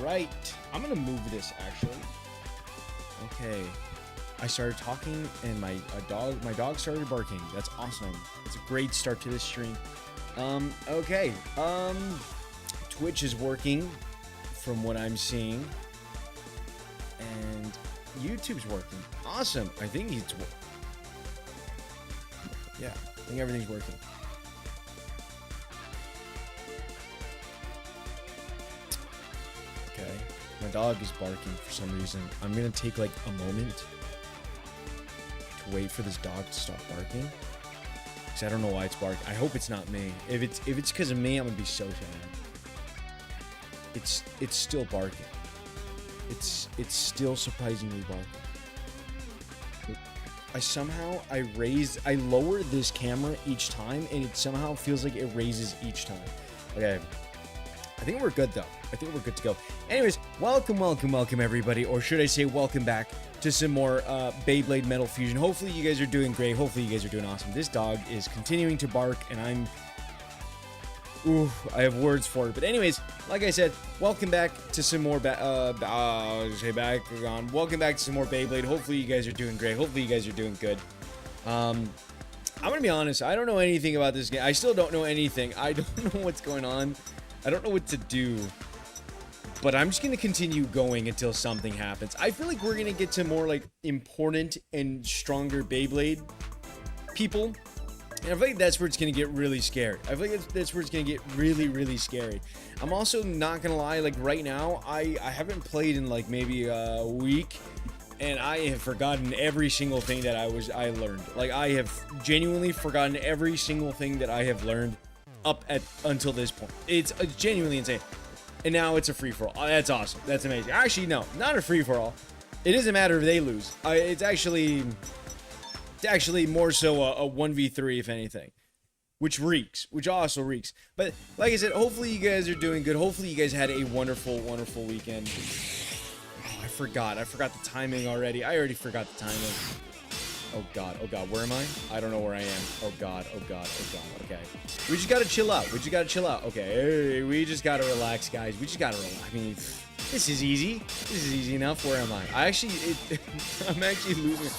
right. I'm gonna move this actually. Okay. I started talking and my dog started barking. That's awesome. It's a great start to this stream. Okay. Twitch is working from what I'm seeing. And YouTube's working. Awesome. I think it's yeah, I think everything's working. Okay. My dog is barking for some reason. I'm gonna take like a moment to wait for this dog to stop barking. Cause I don't know why it's barking. I hope it's not me. If it's because of me, I'm gonna be so sad. It's still barking. It's still surprisingly barking. I lower this camera each time, and it somehow feels like it raises each time. Okay. I think we're good though. I think we're good to go. Anyways, welcome everybody, or should I say welcome back to some more Beyblade Metal Fusion. Hopefully you guys are doing great. Hopefully you guys are doing awesome. This dog is continuing to bark, and I have words for it. But anyways, like I said, welcome back to some more welcome back to some more Beyblade. Hopefully you guys are doing great. Hopefully you guys are doing good. I'm gonna be honest, I don't know anything about this game. I still don't know anything. I don't know what's going on. I don't know what to do. But I'm just gonna continue going until something happens. I feel like we're gonna get to more like important and stronger Beyblade people. And I feel like that's where it's going to get really scary. I feel like that's where it's going to get really, really scary. I'm also not going to lie, like right now, I haven't played in like maybe a week. And I have forgotten every single thing that I learned. Like I have genuinely forgotten every single thing that I have learned until this point. It's genuinely insane. And now it's a free-for-all. Oh, that's awesome. That's amazing. Actually, no, not a free-for-all. It doesn't matter if they lose. It's actually more so a 1v3 if anything, which also reeks. But like I said, hopefully you guys are doing good. Hopefully you guys had a wonderful weekend. Oh, I forgot the timing already. I already forgot the timing. Oh god, where am I? I don't know where I am. Oh god, okay. We just gotta chill out. Okay, we just gotta relax, guys. We just gotta relax. I mean, this is easy enough. Where am I? I'm actually losing.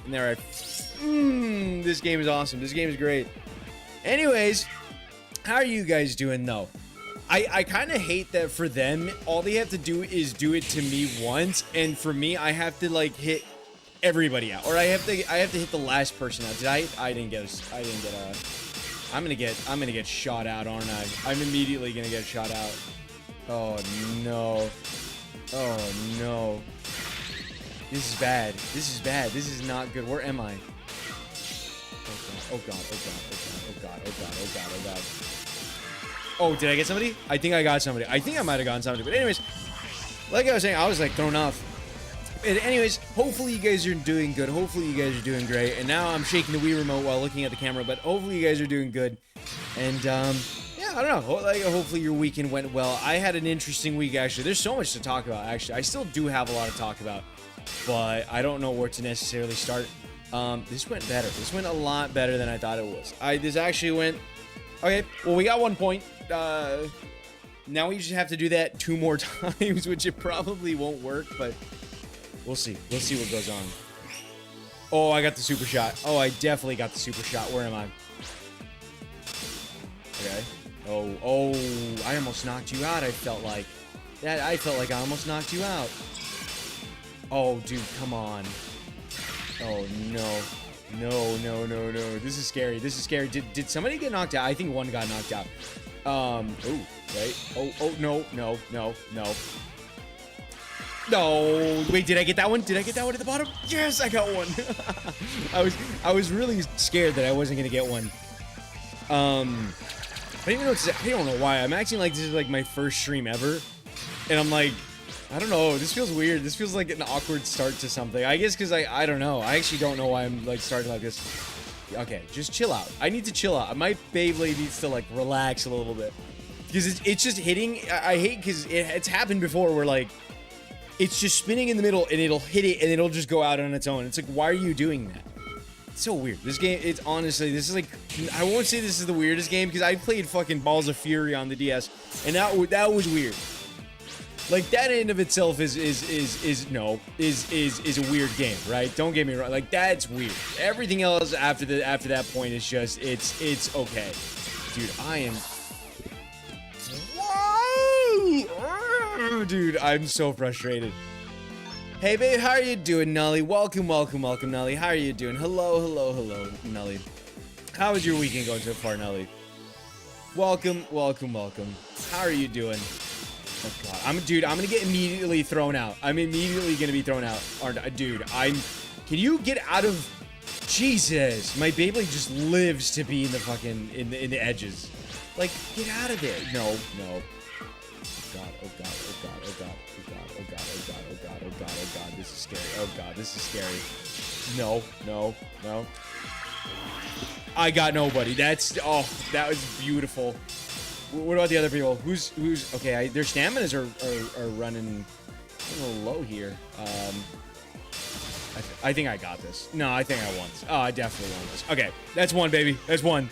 And there this game is awesome. This game is great. Anyways, how are you guys doing though? I kind of hate that for them, all they have to do is do it to me once, and for me, I have to like hit everybody out, or I have to hit the last person out. I didn't get a. I'm gonna get shot out, aren't I? I'm immediately gonna get shot out. Oh no. This is bad. This is not good. Where am I? Oh god. Oh, did I get somebody? I think I got somebody. I think I might have gotten somebody. But anyways, like I was saying, I was like thrown off. But anyways, hopefully you guys are doing good. Hopefully you guys are doing great. And now I'm shaking the Wii remote while looking at the camera. But hopefully you guys are doing good. And yeah, I don't know. Like, hopefully your weekend went well. I had an interesting week actually. There's so much to talk about actually. I still do have a lot to talk about, but I don't know where to necessarily start. This went better. This went a lot better than I thought it was. This actually went okay. Well, we got 1 point. Now we just have to do that 2 more times, which it probably won't work, but we'll see. We'll see what goes on. Oh, I got the super shot. Oh, I definitely got the super shot. Where am I? Okay. Oh, I almost knocked you out. I felt like I almost knocked you out. Oh, dude, come on. Oh, no. This is scary. Did somebody get knocked out? I think one got knocked out. Oh, right. Oh, no. No, wait, did I get that one? Did I get that one at the bottom? Yes, I got one. I was really scared that I wasn't gonna get one. I don't know why. I'm acting like this is like my first stream ever, and I'm like, I don't know. This feels weird. This feels like an awkward start to something. I guess because I don't know. I actually don't know why I'm like starting like this. Okay, just chill out. I need to chill out. My Beyblade needs to like relax a little bit because it's just hitting. I hate because it's happened before where like it's just spinning in the middle and it'll hit it and it'll just go out on its own. It's like, why are you doing that? It's so weird. This game, it's honestly, this is like, I won't say this is the weirdest game because I played fucking Balls of Fury on the DS and that was weird. Like, that in of itself is a weird game, right? Don't get me wrong. Like, that's weird. Everything else after that point is just, it's okay. Dude, I am... Whoa! Dude, I'm so frustrated. Hey, babe, how are you doing, Nully? Welcome, Nully. How are you doing? Hello, Nully. How is your weekend going so far, Nully? Welcome. How are you doing? Oh god, I'm gonna get immediately thrown out. I'm immediately gonna be thrown out. Dude, can you get out of... Jesus, my Beyblade just lives to be in the fucking, in the edges. Like, get out of there. No. Oh god, this is scary. Oh god, this is scary. No. I got nobody. That was beautiful. What about the other people? Who's okay? Their staminas are running a little low here. I think I got this. No, I think I won this. Oh, I definitely won this. Okay, that's one, baby. That's one.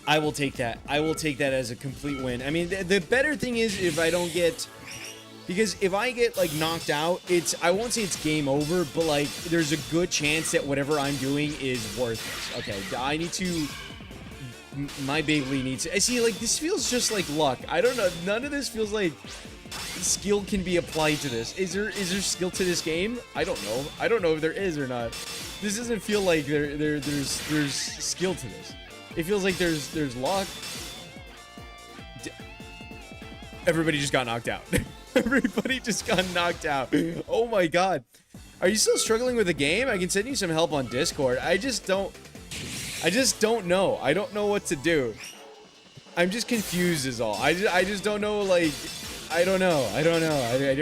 I will take that. I will take that as a complete win. I mean, the better thing is if I don't get... Because if I get, like, knocked out, I won't say it's game over, but, like, there's a good chance that whatever I'm doing is worthless. Okay, I need to... My Beyblade needs to... I see, like, this feels just like luck. I don't know. None of this feels like skill can be applied to this. Is there skill to this game? I don't know. I don't know if there is or not. This doesn't feel like there's skill to this. It feels like there's luck. Everybody just got knocked out. Everybody just got knocked out. Oh my god. Are you still struggling with the game? I can send you some help on Discord. I just don't know. I don't know what to do. I'm just confused is all. I just don't know, like, I don't know. I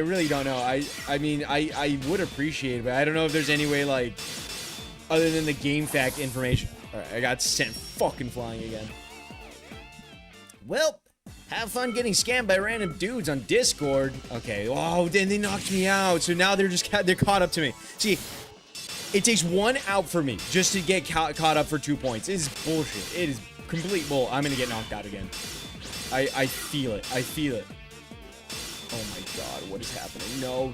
really don't know. I mean, I would appreciate it, but I don't know if there's any way, like, other than the game fact information. Alright, I got sent fucking flying again. Well, have fun getting scammed by random dudes on Discord. Okay, oh, then they knocked me out. So now they're caught up to me. See, it takes one out for me just to get caught up for 2 points. It is bullshit. It is complete bull. I'm gonna get knocked out again. I feel it. I feel it. Oh my god, what is happening? No.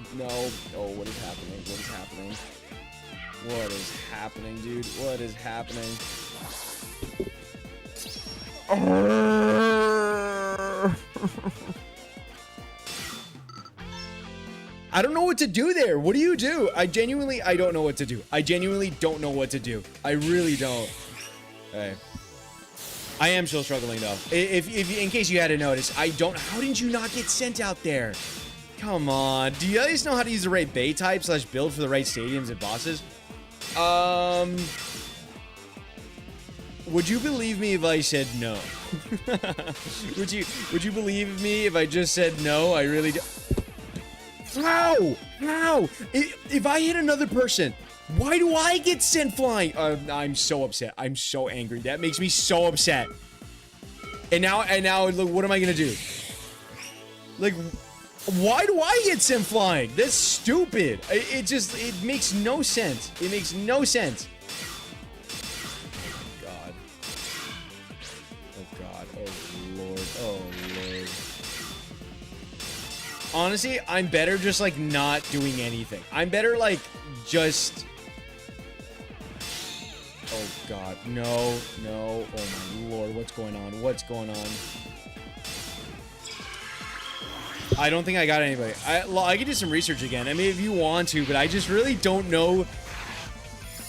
Oh, what is happening? What is happening? What is happening, dude? What is happening? I don't know what to do there. What do you do? I don't know what to do. I genuinely don't know what to do. I really don't. Okay. I am still struggling though. If in case you hadn't noticed, how didn't you not get sent out there? Come on. Do you guys know how to use the right bait type / build for the right stadiums and bosses? Would you believe me if I said no? Would you believe me if I just said no? I really do. How? If I hit another person, why do I get sent flying? I'm so upset. I'm so angry. That makes me so upset. And now, look, what am I gonna do? Like, why do I get sent flying? That's stupid. It makes no sense. It makes no sense. God. Oh God. Oh Lord. Oh Lord. Honestly, I'm better just, like, not doing anything. I'm better, like, just... Oh, God. No. Oh, my Lord. What's going on? What's going on? I don't think I got anybody. I could do some research again. I mean, if you want to, but I just really don't know.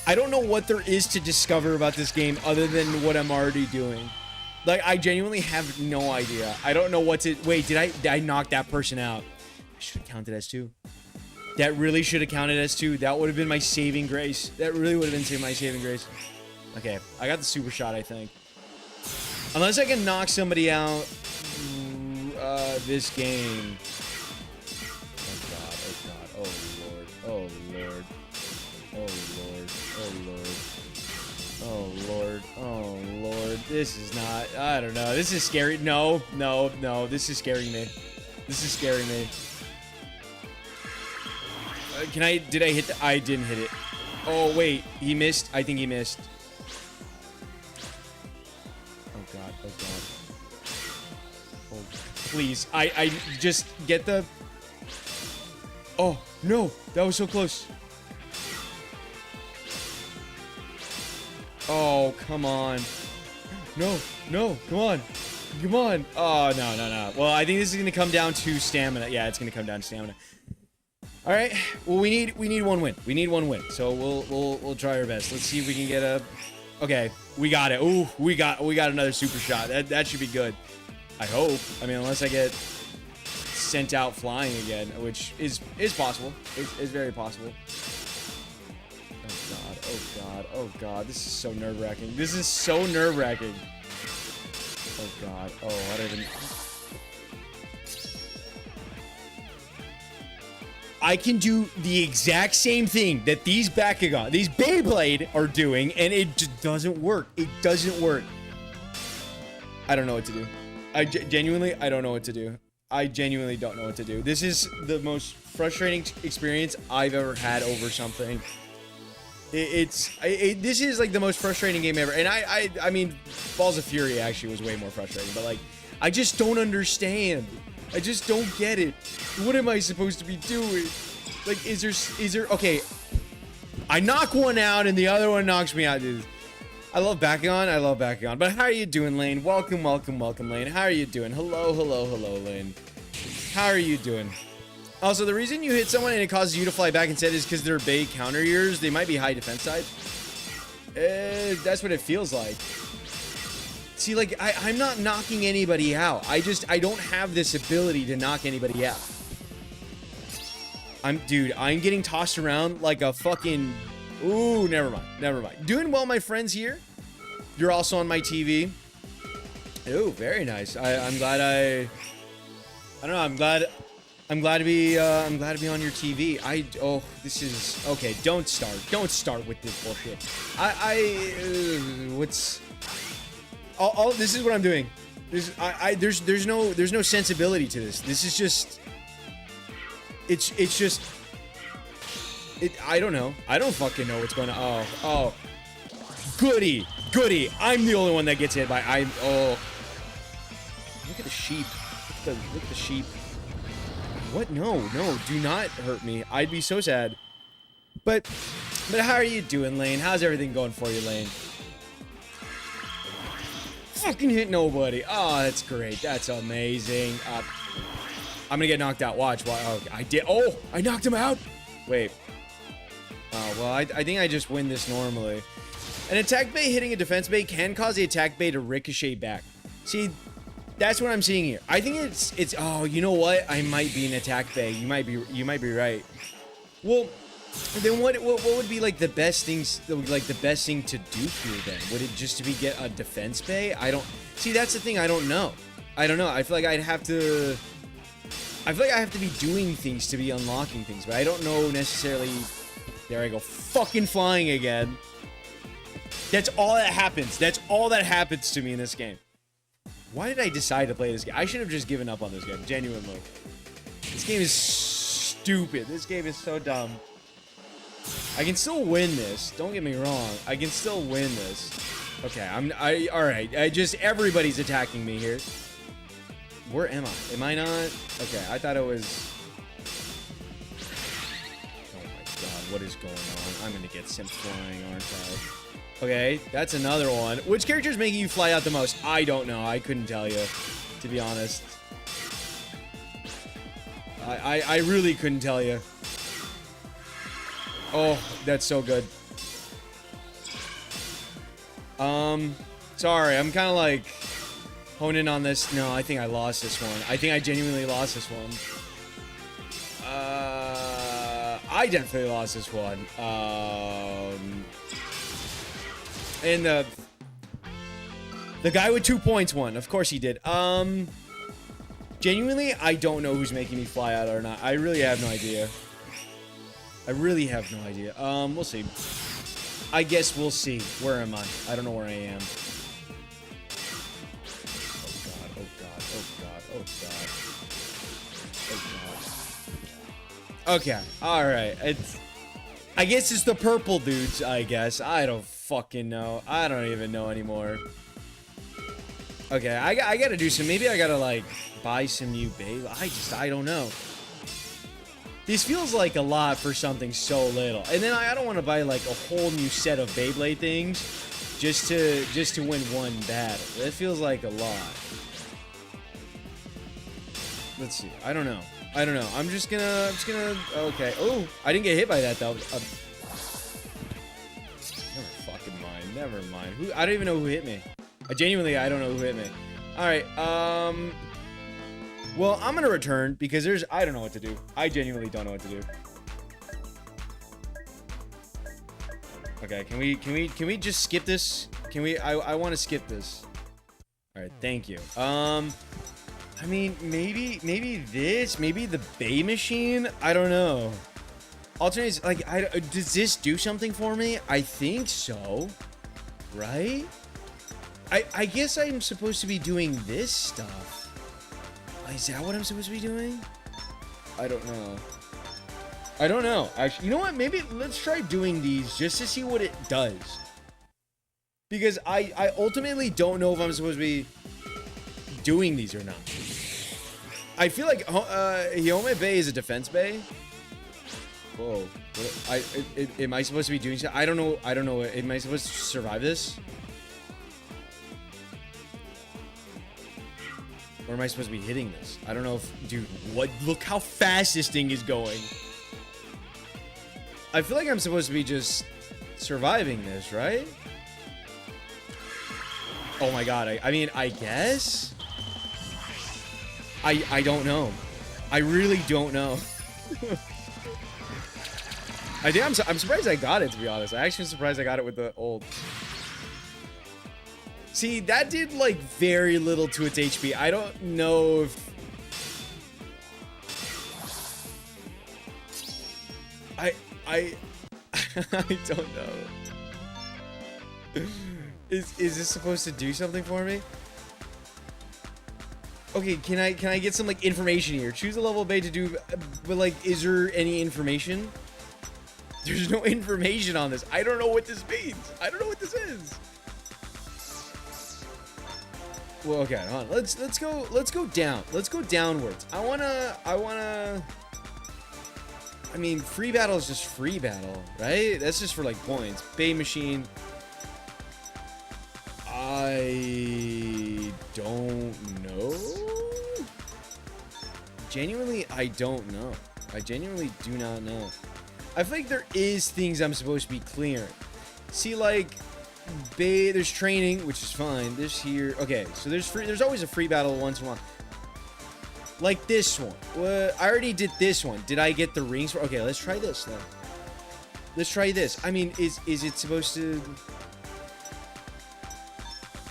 I don't know what there is to discover about this game other than what I'm already doing. Like, I genuinely have no idea. I don't know what to... Wait, did I knock that person out? I should have counted as 2. That really should have counted as 2. That would have been my saving grace. That really would have been my saving grace. Okay, I got the super shot, I think. Unless I can knock somebody out this game. Oh God, oh God, oh Lord, oh Lord, oh Lord, oh Lord, oh Lord, oh Lord. This is not, I don't know. This is scary. No, this is scaring me. This is scaring me. Did I hit I didn't hit it. Oh, wait, he missed. I think he missed. Oh God, oh God. Oh. please. I just get the... Oh, no. That was so close. Oh, come on. No, no, come on. Come on. Oh, no, no, no. Well, I think this is going to come down to stamina. Yeah, it's going to come down to stamina. All right. Well, we need one win. We need one win. So we'll try our best. Let's see if we can get a... Okay, we got it. Ooh, we got another super shot. That should be good. I hope. I mean, unless I get sent out flying again, which is possible. It's very possible. Oh god. Oh god. Oh god. This is so nerve-wracking. This is so nerve-wracking. Oh god. Oh, I don't even... I can do the exact same thing that these Beyblade are doing, and it just doesn't work. It doesn't work. I don't know what to do. Genuinely, I don't know what to do. I genuinely don't know what to do. This is the most frustrating experience I've ever had over something. This is like the most frustrating game ever. And I mean, Balls of Fury actually was way more frustrating, but like, I just don't understand. I just don't get it. What am I supposed to be doing? Like, is there, okay. I knock one out and the other one knocks me out, dude. I love backing on, but how are you doing, Lane? Welcome, Lane. How are you doing? Hello, Lane. How are you doing? Also, the reason you hit someone and it causes you to fly back instead is because they're Bay counter years. They might be high defense side. That's what it feels like. See, like, I'm not knocking anybody out. I don't have this ability to knock anybody out. I'm getting tossed around like a fucking... Ooh, never mind. Doing well, my friends here. You're also on my TV. Ooh, very nice. I'm glad I don't know, I'm glad to be on your TV. This is... Okay, don't start with this bullshit. This is what I'm doing. There's no sensibility to this. This is just... It's just... I don't know. I don't fucking know what's going on. Oh. Goody. I'm the only one that gets hit by... Oh. Look at the sheep. Look at the sheep. What? No. Do not hurt me. I'd be so sad. But how are you doing, Lane? How's everything going for you, Lane? Fucking hit nobody. Oh, that's great. That's amazing. I'm gonna get knocked out. Watch. Oh, I did. Oh, I knocked him out. Wait. Oh, well, I think I just win this normally. An attack bay hitting a defense bay can cause the attack bay to ricochet back. See, that's what I'm seeing here. I think it's oh, you know what? I might be an attack bay. You might be right. Well, then what would be like the best things, like the best thing to do here then? Would it just to be get a defense bay? I don't... See, that's the thing, I don't know. I feel like I have to be doing things to be unlocking things, but I don't know necessarily... There I go, fucking flying again. That's all that happens. That's all that happens to me in this game. Why did I decide to play this game? I should have just given up on this game, genuinely. This game is stupid. This game is so dumb. I can still win this. Don't get me wrong. I can still win this. Okay, alright. Everybody's attacking me here. Where am I? Am I not? Okay, I thought it was... What is going on? I'm gonna get sent flying, aren't I? Okay, that's another one. Which character is making you fly out the most? I don't know. I couldn't tell you, to be honest. I really couldn't tell you. Oh, that's so good. Sorry, I'm kind of like honing on this. No, I think I lost this one. I think I genuinely lost this one. I definitely lost this one. And the guy with 2 points won. Of course he did. Genuinely, I don't know who's making me fly out or not. I really have no idea. We'll see. I guess we'll see. Where am I? I don't know where I am. Oh god. Okay, alright. I guess it's the purple dudes, I guess. I don't fucking know. I don't even know anymore. Okay, I gotta do some. Maybe I gotta like buy some new Beyblade. I don't know. This feels like a lot for something so little. And then I don't want to buy like a whole new set of Beyblade things just to win one battle. That feels like a lot. Let's see. I don't know. I'm just gonna. Okay. Oh, I didn't get hit by that though. Never mind. I don't even know who hit me. I don't know who hit me. All right. Well, I'm gonna return because I don't know what to do. I genuinely don't know what to do. Okay, can we just skip this? I want to skip this. All right, thank you. I mean, maybe the Bay machine. I don't know. Alternates, like, does this do something for me? I think so, right? I guess I'm supposed to be doing this stuff. Is that what I'm supposed to be doing? I don't know. Actually, you know what? Maybe let's try doing these just to see what it does. Because I ultimately don't know if I'm supposed to be doing these or not. I feel like Hiome Bay is a defense bay. Whoa. Am I supposed to be doing so? I don't know. Am I supposed to survive this? Or am I supposed to be hitting this? I don't know if... Dude, what? Look how fast this thing is going. I feel like I'm supposed to be just surviving this, right? Oh my god. I mean, I guess? I don't know. I really don't know. I think I'm surprised I got it, to be honest. I actually am surprised I got it with the old... See, that did, like, very little to its HP. I don't know if... I don't know. Is this supposed to do something for me? Okay, can I get some, like, information here? Choose a level of bay to do... But, like, is there any information? There's no information on this. I don't know what this means. I don't know what this is. Well, okay, hold on. Let's go down. Let's go downwards. I mean, free battle is just free battle, right? That's just for like points. Bay machine. I don't know. Genuinely, I don't know. I genuinely do not know. I feel like there is things I'm supposed to be clearing. See, like, there's training, which is fine. This here, okay. So there's always a free battle once in a while. Like this one. Well, I already did this one. Did I get the rings? Okay, let's try this then. Let's try this. I mean, is it supposed to?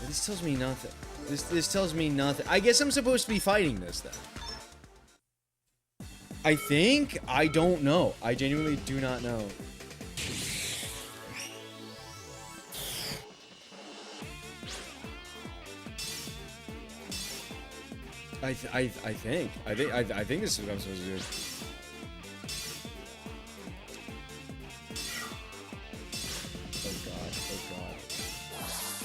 This tells me nothing. This tells me nothing. I guess I'm supposed to be fighting this then. I think. I don't know. I genuinely do not know. I think this is what I'm supposed to do. Oh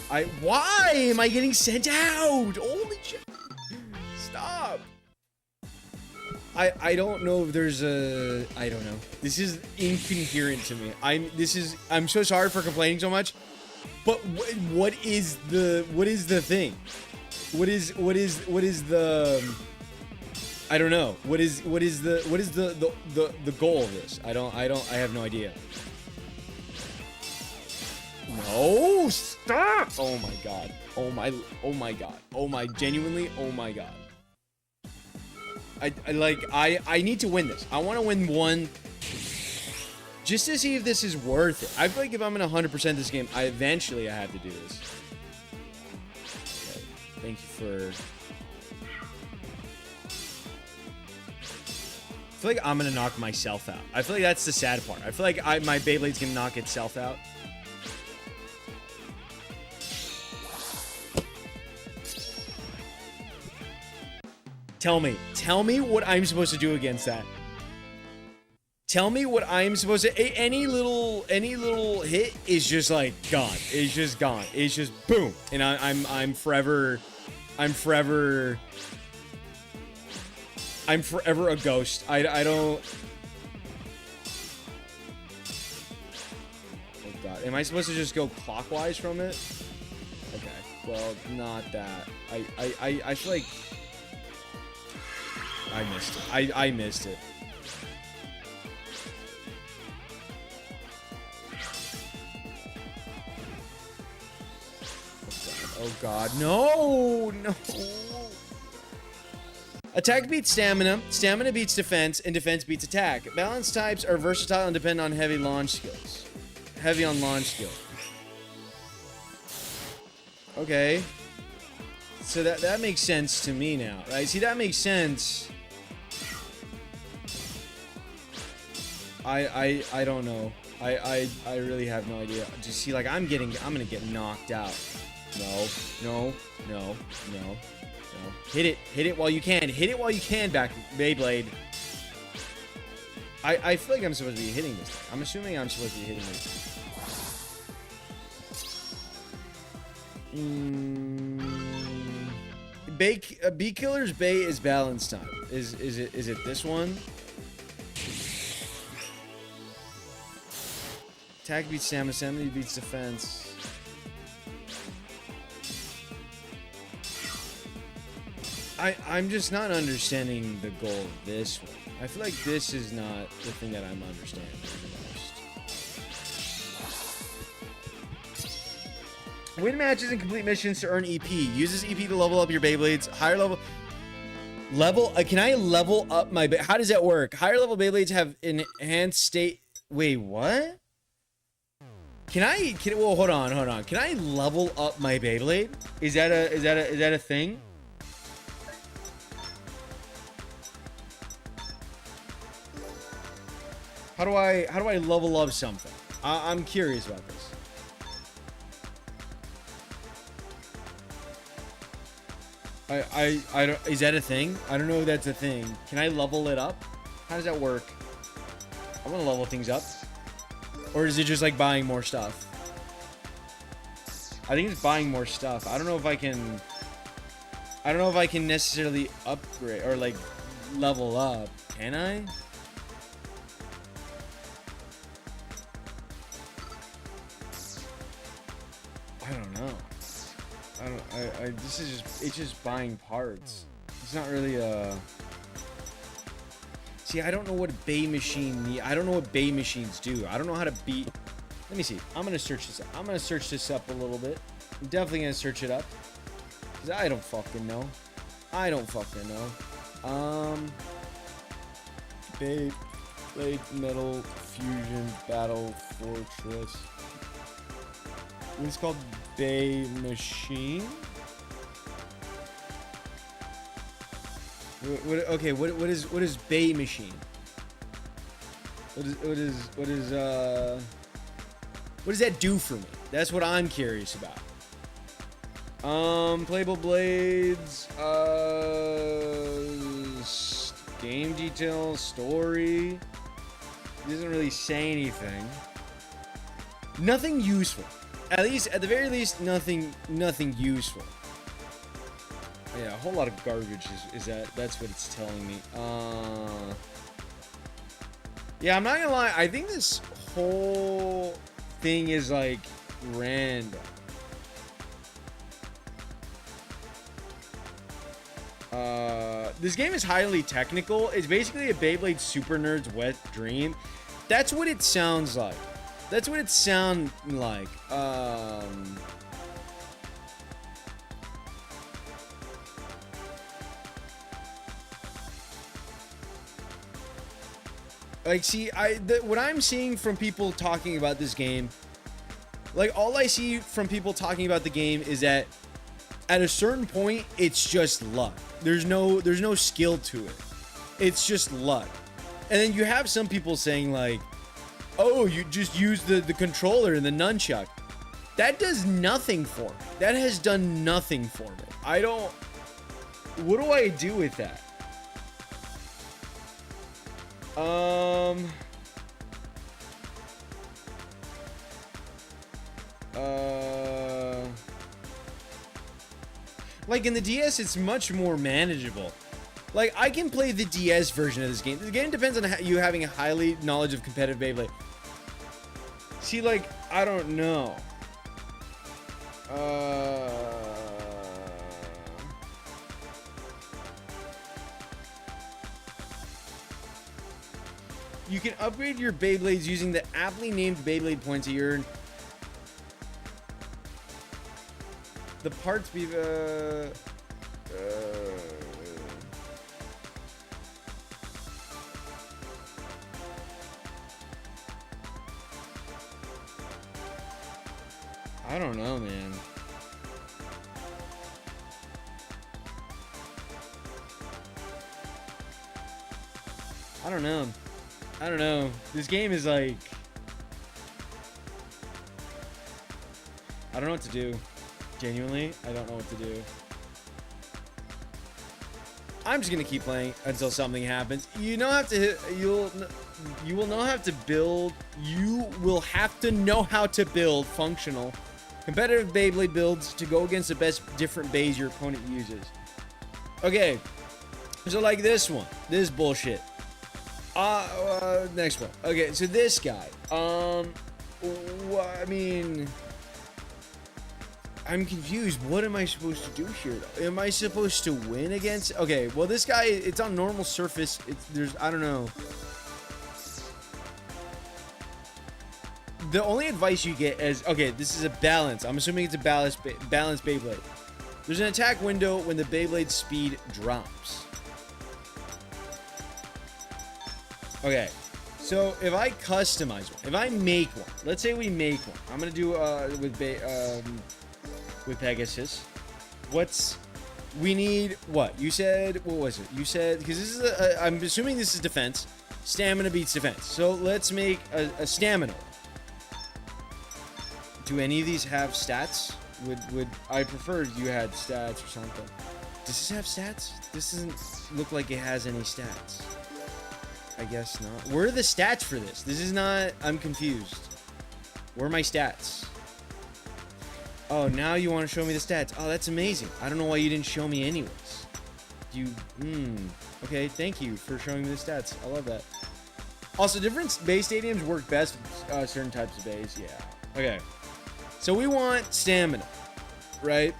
god. Why am I getting sent out? Holy shit. Stop. I don't know if there's a... I don't know. This is incoherent to me. I'm so sorry for complaining so much. But what is the thing? What is the... I don't know. What is the goal of this? I have no idea. No, stop! Oh my god. Oh my god. Genuinely, oh my god. I need to win this. I want to win one just to see if this is worth it. I feel like if I'm gonna 100% this game, eventually I have to do this. Okay. Thank you for... I feel like I'm gonna knock myself out. I feel like that's the sad part. I feel like my Beyblade's gonna knock itself out. Tell me what I'm supposed to do against that. Tell me what I'm supposed to... Any little hit is just like gone. It's just gone. It's just boom. And I'm forever I'm forever a ghost. I don't. Oh god, am I supposed to just go clockwise from it? Okay, well, not that. I feel like I missed it. I missed it. Oh god, no, no. Attack beats stamina, stamina beats defense, and defense beats attack. Balance types are versatile and depend on heavy launch skills. Heavy on launch skill. Okay. So that makes sense to me now, right? See, that makes sense. I don't know. I really have no idea. Just see, like, I'm gonna get knocked out. No. Hit it while you can. Hit it while you can, back Beyblade. I feel like I'm supposed to be hitting this thing. I'm assuming I'm supposed to be hitting this. Bee Killer's Bay is balance time. Is it this one? Attack beats stamina, stamina beats defense. I'm just not understanding the goal of this one. I feel like this is not the thing that I'm understanding the most. Win matches and complete missions to earn EP. Use this EP to level up your Beyblades. Higher level... can I level up my... How does that work? Higher level Beyblades have enhanced state... Wait, what? Well, hold on. Can I level up my Beyblade? Is that a thing? How do I level up something? I'm curious about this. I don't, is that a thing? I don't know if that's a thing. Can I level it up? How does that work? I want to level things up. Or is it just like buying more stuff? I think it's buying more stuff. I don't know if I can necessarily upgrade or like level up. Can I? I don't know. This is just, it's just buying parts. It's not really a... See, I don't know what a Bay machine I don't know what Bay machines do. I don't know how to beat... Let me see. I'm going to search this up. I'm going to search this up a little bit. I'm definitely going to search it up. Because I don't fucking know. Beyblade Metal Fusion Battle Fortress. It's called Bay Machine. What is Bay Machine? What does that do for me? That's what I'm curious about. Playable blades, game details, story. It doesn't really say anything. Nothing useful. At the very least, nothing useful. Yeah, a whole lot of garbage that's what it's telling me. Yeah, I'm not gonna lie, I think this whole thing is like random. This game is highly technical. It's basically a Beyblade Super Nerd's wet dream. That's what it sounds like. That's what it sounds like. Like, see, what I'm seeing from people talking about this game, like, all I see from people talking about the game is that at a certain point, it's just luck. There's no skill to it. It's just luck. And then you have some people saying, like, oh, you just use the controller and the nunchuck. That does nothing for me. That has done nothing for me. What do I do with that? Like in the DS, it's much more manageable. Like, I can play the DS version of this game. The game depends on you having a highly knowledge of competitive Beyblade. See, like, I don't know. You can upgrade your Beyblades using the aptly named Beyblade points that you earn. The parts we've, I don't know, man. I don't know. I don't know. This game is like... I don't know what to do. Genuinely, I don't know what to do. I'm just gonna keep playing until something happens. You don't have to hit... You will not have to build... You will have to know how to build functional competitive Beyblade builds to go against the best different bays your opponent uses. Okay. So like this one. This bullshit. Next one. Okay, so this guy. I mean, I'm confused. What am I supposed to do here, though? Am I supposed to win against? Okay, well, this guy, it's on normal surface. I don't know. The only advice you get is, okay, this is a balance. I'm assuming it's a balanced Beyblade. There's an attack window when the Beyblade's speed drops. Okay, so if I customize one, if I make one, let's say we make one. I'm gonna do with Pegasus. We need what? You said, what was it? You said, because this is I'm assuming this is defense. Stamina beats defense. So let's make a stamina. Do any of these have stats? Would I prefer you had stats or something? Does this have stats? This doesn't look like it has any stats. I guess not. Where are the stats for this? This is not... I'm confused. Where are my stats? Oh, now you want to show me the stats. Oh, that's amazing. I don't know why you didn't show me anyways. Okay, thank you for showing me the stats. I love that. Also, different base stadiums work best with certain types of bays. Yeah. Okay. So we want stamina, right?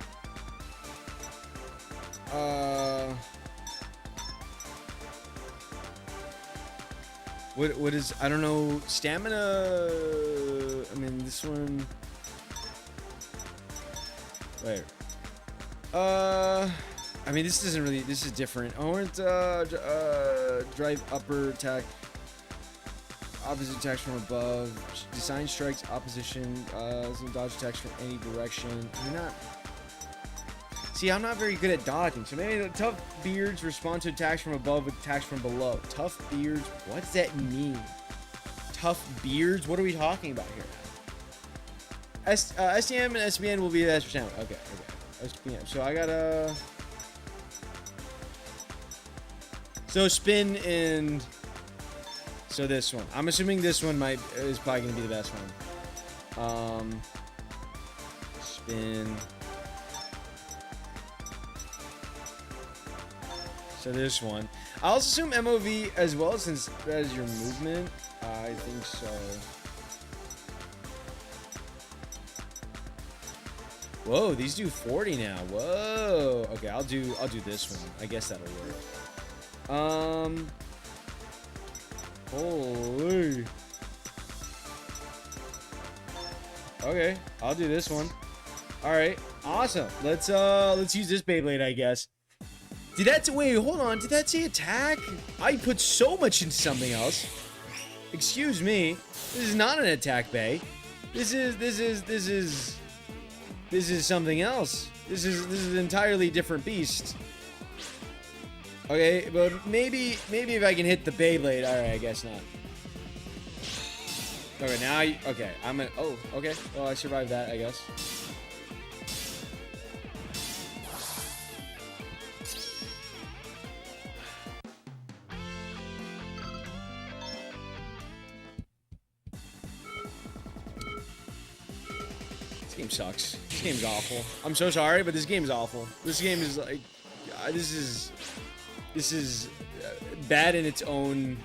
What is, I don't know, stamina, I mean, this one, wait, I mean, this isn't really, this is different. I want, drive upper attack, opposite attacks from above, design strikes, opposition, some dodge attacks from any direction. You're not, see, I'm not very good at dodging, so maybe the tough beards respond to attacks from above with attacks from below. Tough beards, what does that mean? Tough beards? What are we talking about here now? STM and SBN will be the S%. Okay. SBN. So I gotta... So spin and... So this one. I'm assuming this one is probably gonna be the best one. Spin... So this one. I also assume MOV as well, since that is your movement. I think so. Whoa, these do 40 now. Whoa. Okay, I'll do this one. I guess that'll work. Holy. Okay, I'll do this one. All right, awesome. Let's use this Beyblade, I guess. Did that, wait, hold on, did that say attack? I put so much into something else. Excuse me, this is not an attack bay. This is something else. This is an entirely different beast. Okay, but maybe if I can hit the Beyblade, alright, I guess not. Okay, now okay, oh, okay, well, I survived that, I guess. game sucks. This game's awful. I'm so sorry, but this game's awful. This game is like, this is bad in its own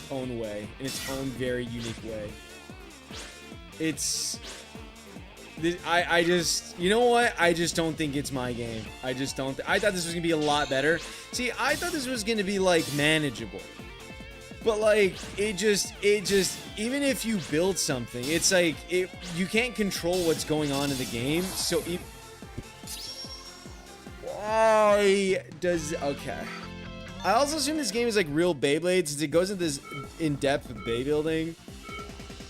way, in its own very unique way. It's I just, you know what? I just don't think it's my game. I just don't. I thought this was gonna be a lot better. See, I thought this was gonna be like manageable, but like it just even if you build something, it's like you can't control what's going on in the game. So why does okay? I also assume this game is like real Beyblade since it goes into this in-depth with Bey building.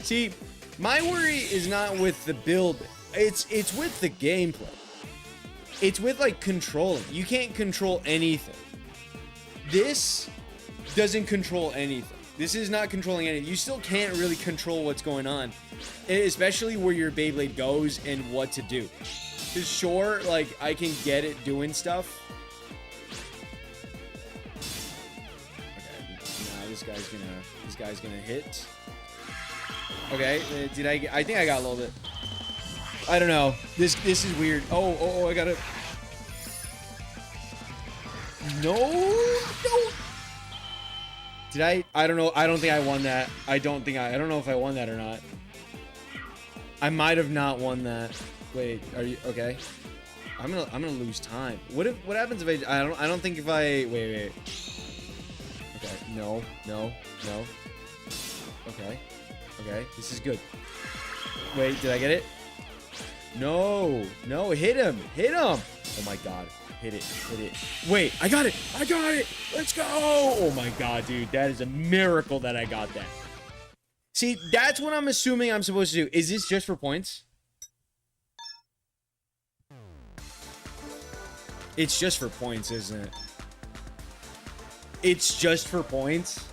See, my worry is not with the building. It's with the gameplay. It's with like controlling. You can't control anything. This doesn't control anything. This is not controlling anything. You still can't really control what's going on, especially where your Beyblade goes and what to do. Cause sure, like I can get it doing stuff. This guy's gonna hit. Okay, I think I got a little bit. I don't know. This is weird. Oh, I gotta. No. Did I? I don't know. I don't think I won that. I don't know if I won that or not. I might have not won that. Wait, are you okay? I'm gonna lose time. What happens if I don't think if I wait. Okay, no. Okay, this is good. Wait, did I get it? No, hit him. Oh my god, hit it. Wait, I got it. Let's go. Oh my god, dude, that is a miracle that I got that. See, that's what I'm assuming I'm supposed to do. Is this just for points? It's just for points, isn't it? It's just for points.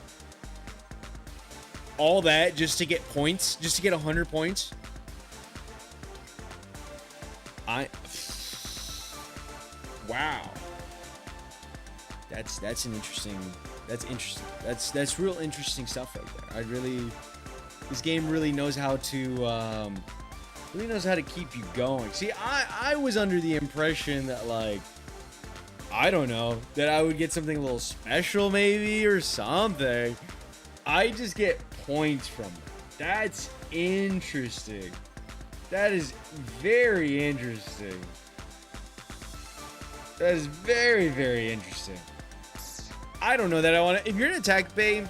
All that just to get points, just to get 100 points. Wow. That's interesting. That's real interesting stuff right there. This game really knows how to keep you going. See, I was under the impression that like, I don't know, that I would get something a little special maybe or something. I just get points from it. That's interesting. That is very interesting. That is very, very interesting. I don't know that I want to. If you're an attack Bey,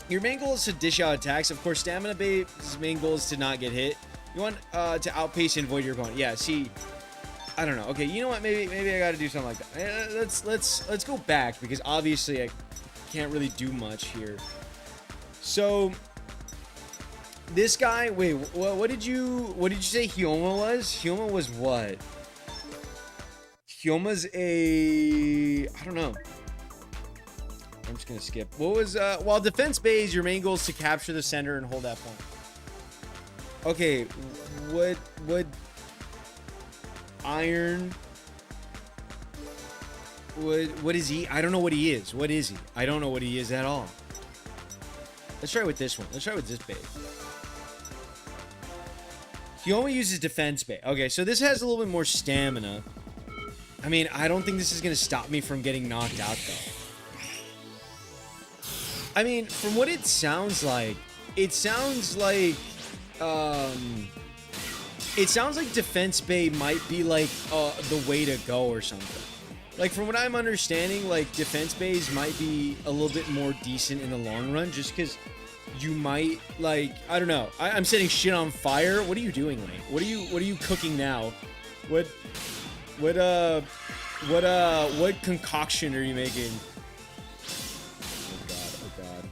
your main goal is to dish out attacks. Of course, stamina Bey's main goal is to not get hit. You want to outpace and avoid your opponent. Yeah, see, I don't know. Okay, you know what? Maybe I got to do something like that. Let's go back because obviously I can't really do much here. So this guy, wait, what did you say Hyoma was? Hyoma was what? Hyoma's I don't know. I'm just gonna skip. What was while defense Beys, your main goal is to capture the center and hold that point. Okay, what iron? What is he? I don't know what he is. What is he? I don't know what he is at all. Let's try with this one. Let's try with this Bey. He only uses defense Bey. Okay, so this has a little bit more stamina. I mean, I don't think this is going to stop me from getting knocked out, though. I mean, from what it sounds like defense Bey might be like the way to go or something. Like, from what I'm understanding, like, defense Beys might be a little bit more decent in the long run, just because you might, like, I don't know. I'm setting shit on fire. What are you doing, Lane? What are you cooking now? What concoction are you making? Oh god.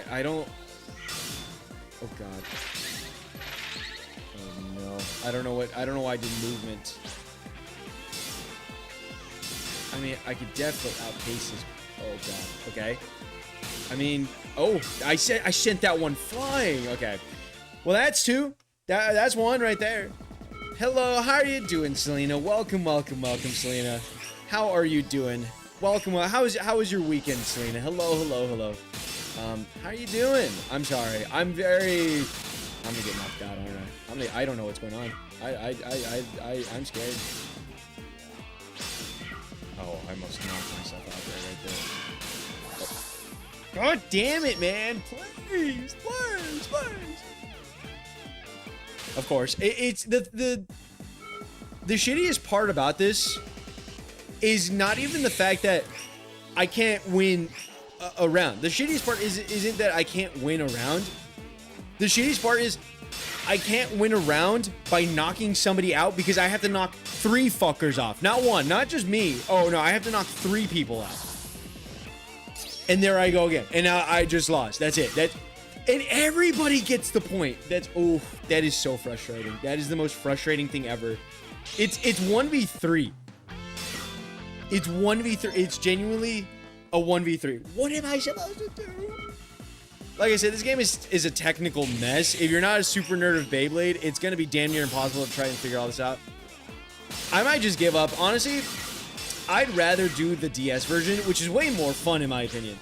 I don't. Oh god. Oh no. I don't know why I did movement. I mean, I could definitely outpace this. Oh god. Okay. I mean, oh, I sent that one flying. Okay. Well, that's two. That's one right there. Hello, how are you doing, Selena? Welcome, Selena. How are you doing? Welcome. How was your weekend, Selena? Hello. How are you doing? I'm sorry. I'm very I'm gonna get knocked out, aren't I? I don't know what's going on. I'm scared. Oh, I must knock myself out there right there. God damn it, man! Please. Of course, it's the shittiest part about this is not even the fact that I can't win a round. The shittiest part isn't that I can't win a round. The shittiest part is I can't win a round by knocking somebody out because I have to knock 3 fuckers off. Not one, not just me. Oh no, I have to knock 3 people out. And there I go again. And now I just lost. That's it. And everybody gets the point. That is so frustrating. That is the most frustrating thing ever. It's 1v3. It's 1v3. It's genuinely a 1v3. What am I supposed to do? Like I said, this game is a technical mess. If you're not a super nerd of Beyblade, it's going to be damn near impossible to try and figure all this out. I might just give up. Honestly, I'd rather do the DS version, which is way more fun in my opinion.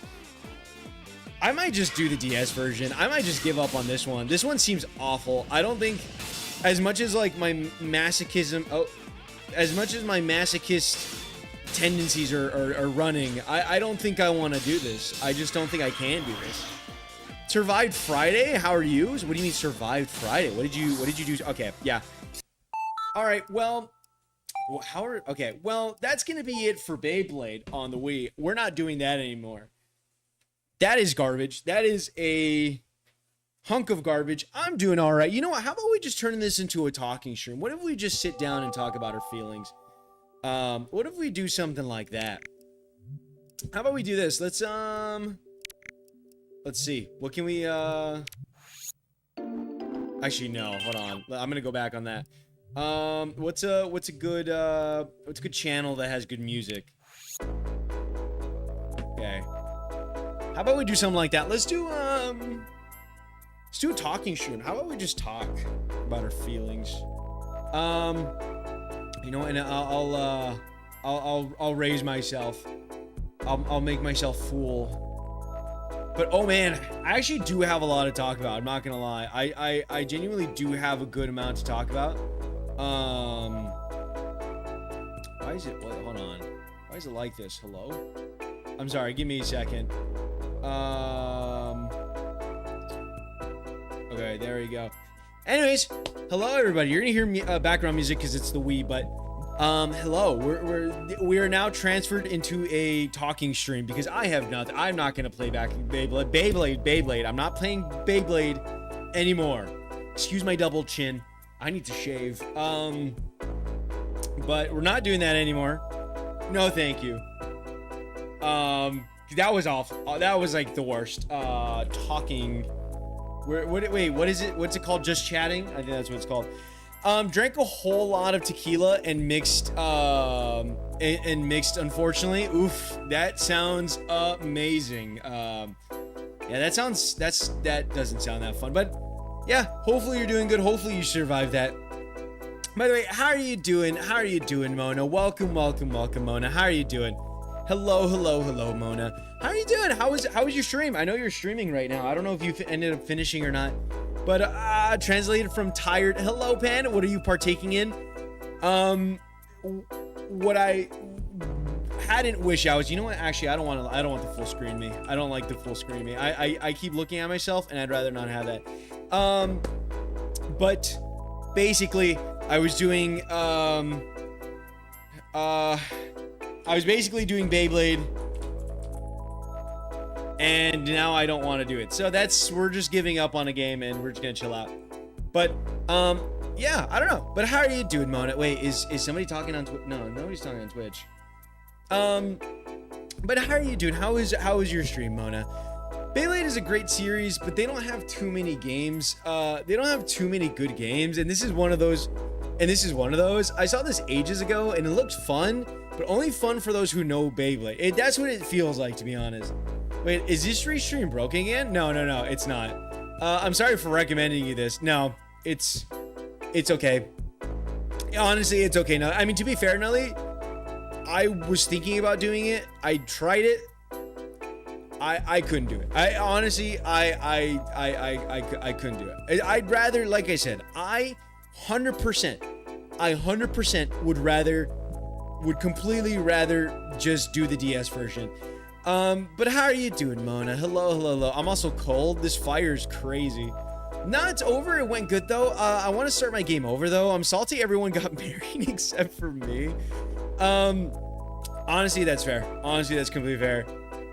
I might just do the DS version. I might just give up on this one. This one seems awful. I don't think, as much as like my masochism, as much as my masochist tendencies are running, I don't think I want to do this. I just don't think I can do this. Survived Friday? How are you? What do you mean survived Friday? What did you do? Okay, yeah. All right, well, okay, well, that's going to be it for Beyblade on the Wii. We're not doing that anymore. That is garbage. That is a hunk of garbage. I'm doing all right. You know what? How about we just turn this into a talking stream? What if we just sit down and talk about our feelings? What if we do something like that? How about we do this? Let's see. What can we, actually, no, hold on. I'm gonna go back on that. What's a good channel that has good music? Okay. How about we do something like that? Let's do a talking stream. How about we just talk about our feelings? You know, and I'll raise myself. I'll make myself fool. But oh man, I actually do have a lot to talk about. I'm not gonna lie. I genuinely do have a good amount to talk about. Why is it? Wait, hold on. Why is it like this? Hello? I'm sorry. Give me a second. Okay, there we go. Anyways, hello everybody. You're gonna hear background music because it's the Wii, but hello. We are now transferred into a talking stream because I have nothing. I'm not gonna play back Beyblade. I'm not playing Beyblade anymore. Excuse my double chin. I need to shave. But we're not doing that anymore. No, thank you. That was awful. That was like the worst. Talking. Wait, what is it? What's it called? Just chatting? I think that's what it's called. Drank a whole lot of tequila and mixed, unfortunately. Oof, that sounds amazing. Yeah, that doesn't sound that fun, but yeah, hopefully you're doing good. Hopefully you survived that. By the way, how are you doing? How are you doing, Mona? Welcome, Mona. How are you doing? Hello, Mona. How are you doing? How was your stream? I know you're streaming right now. I don't know if you ended up finishing or not. But translated from tired. Hello, Pan. What are you partaking in? What I hadn't wished I was. You know what? Actually, I don't want the full screen me. I don't like the full screen me. I keep looking at myself, and I'd rather not have that. But basically, I was doing doing Beyblade, and now I don't want to do it. So we're just giving up on a game, and we're just gonna chill out. But yeah, I don't know. But how are you doing, Mona? Wait, is somebody talking on Twitch? No, nobody's talking on Twitch. But how are you doing? How is your stream, Mona? Beyblade is a great series, but they don't have too many games. They don't have too many good games, and this is one of those. I saw this ages ago, and it looked fun, but only fun for those who know Beyblade. That's what it feels like, to be honest. Wait, is this restream broken again? No, it's not. I'm sorry for recommending you this. No, it's okay. Honestly, it's okay. No, I mean, to be fair, Nelly, I was thinking about doing it. I tried it. I couldn't do it. I honestly, I couldn't do it. I'd rather, like I said, I 100% would completely rather just do the DS version. But how are you doing, Mona? Hello. I'm also cold. This fire is crazy. No, it's over. It went good, though. I want to start my game over, though. I'm salty everyone got married except for me. Honestly, that's fair. Honestly, that's completely fair.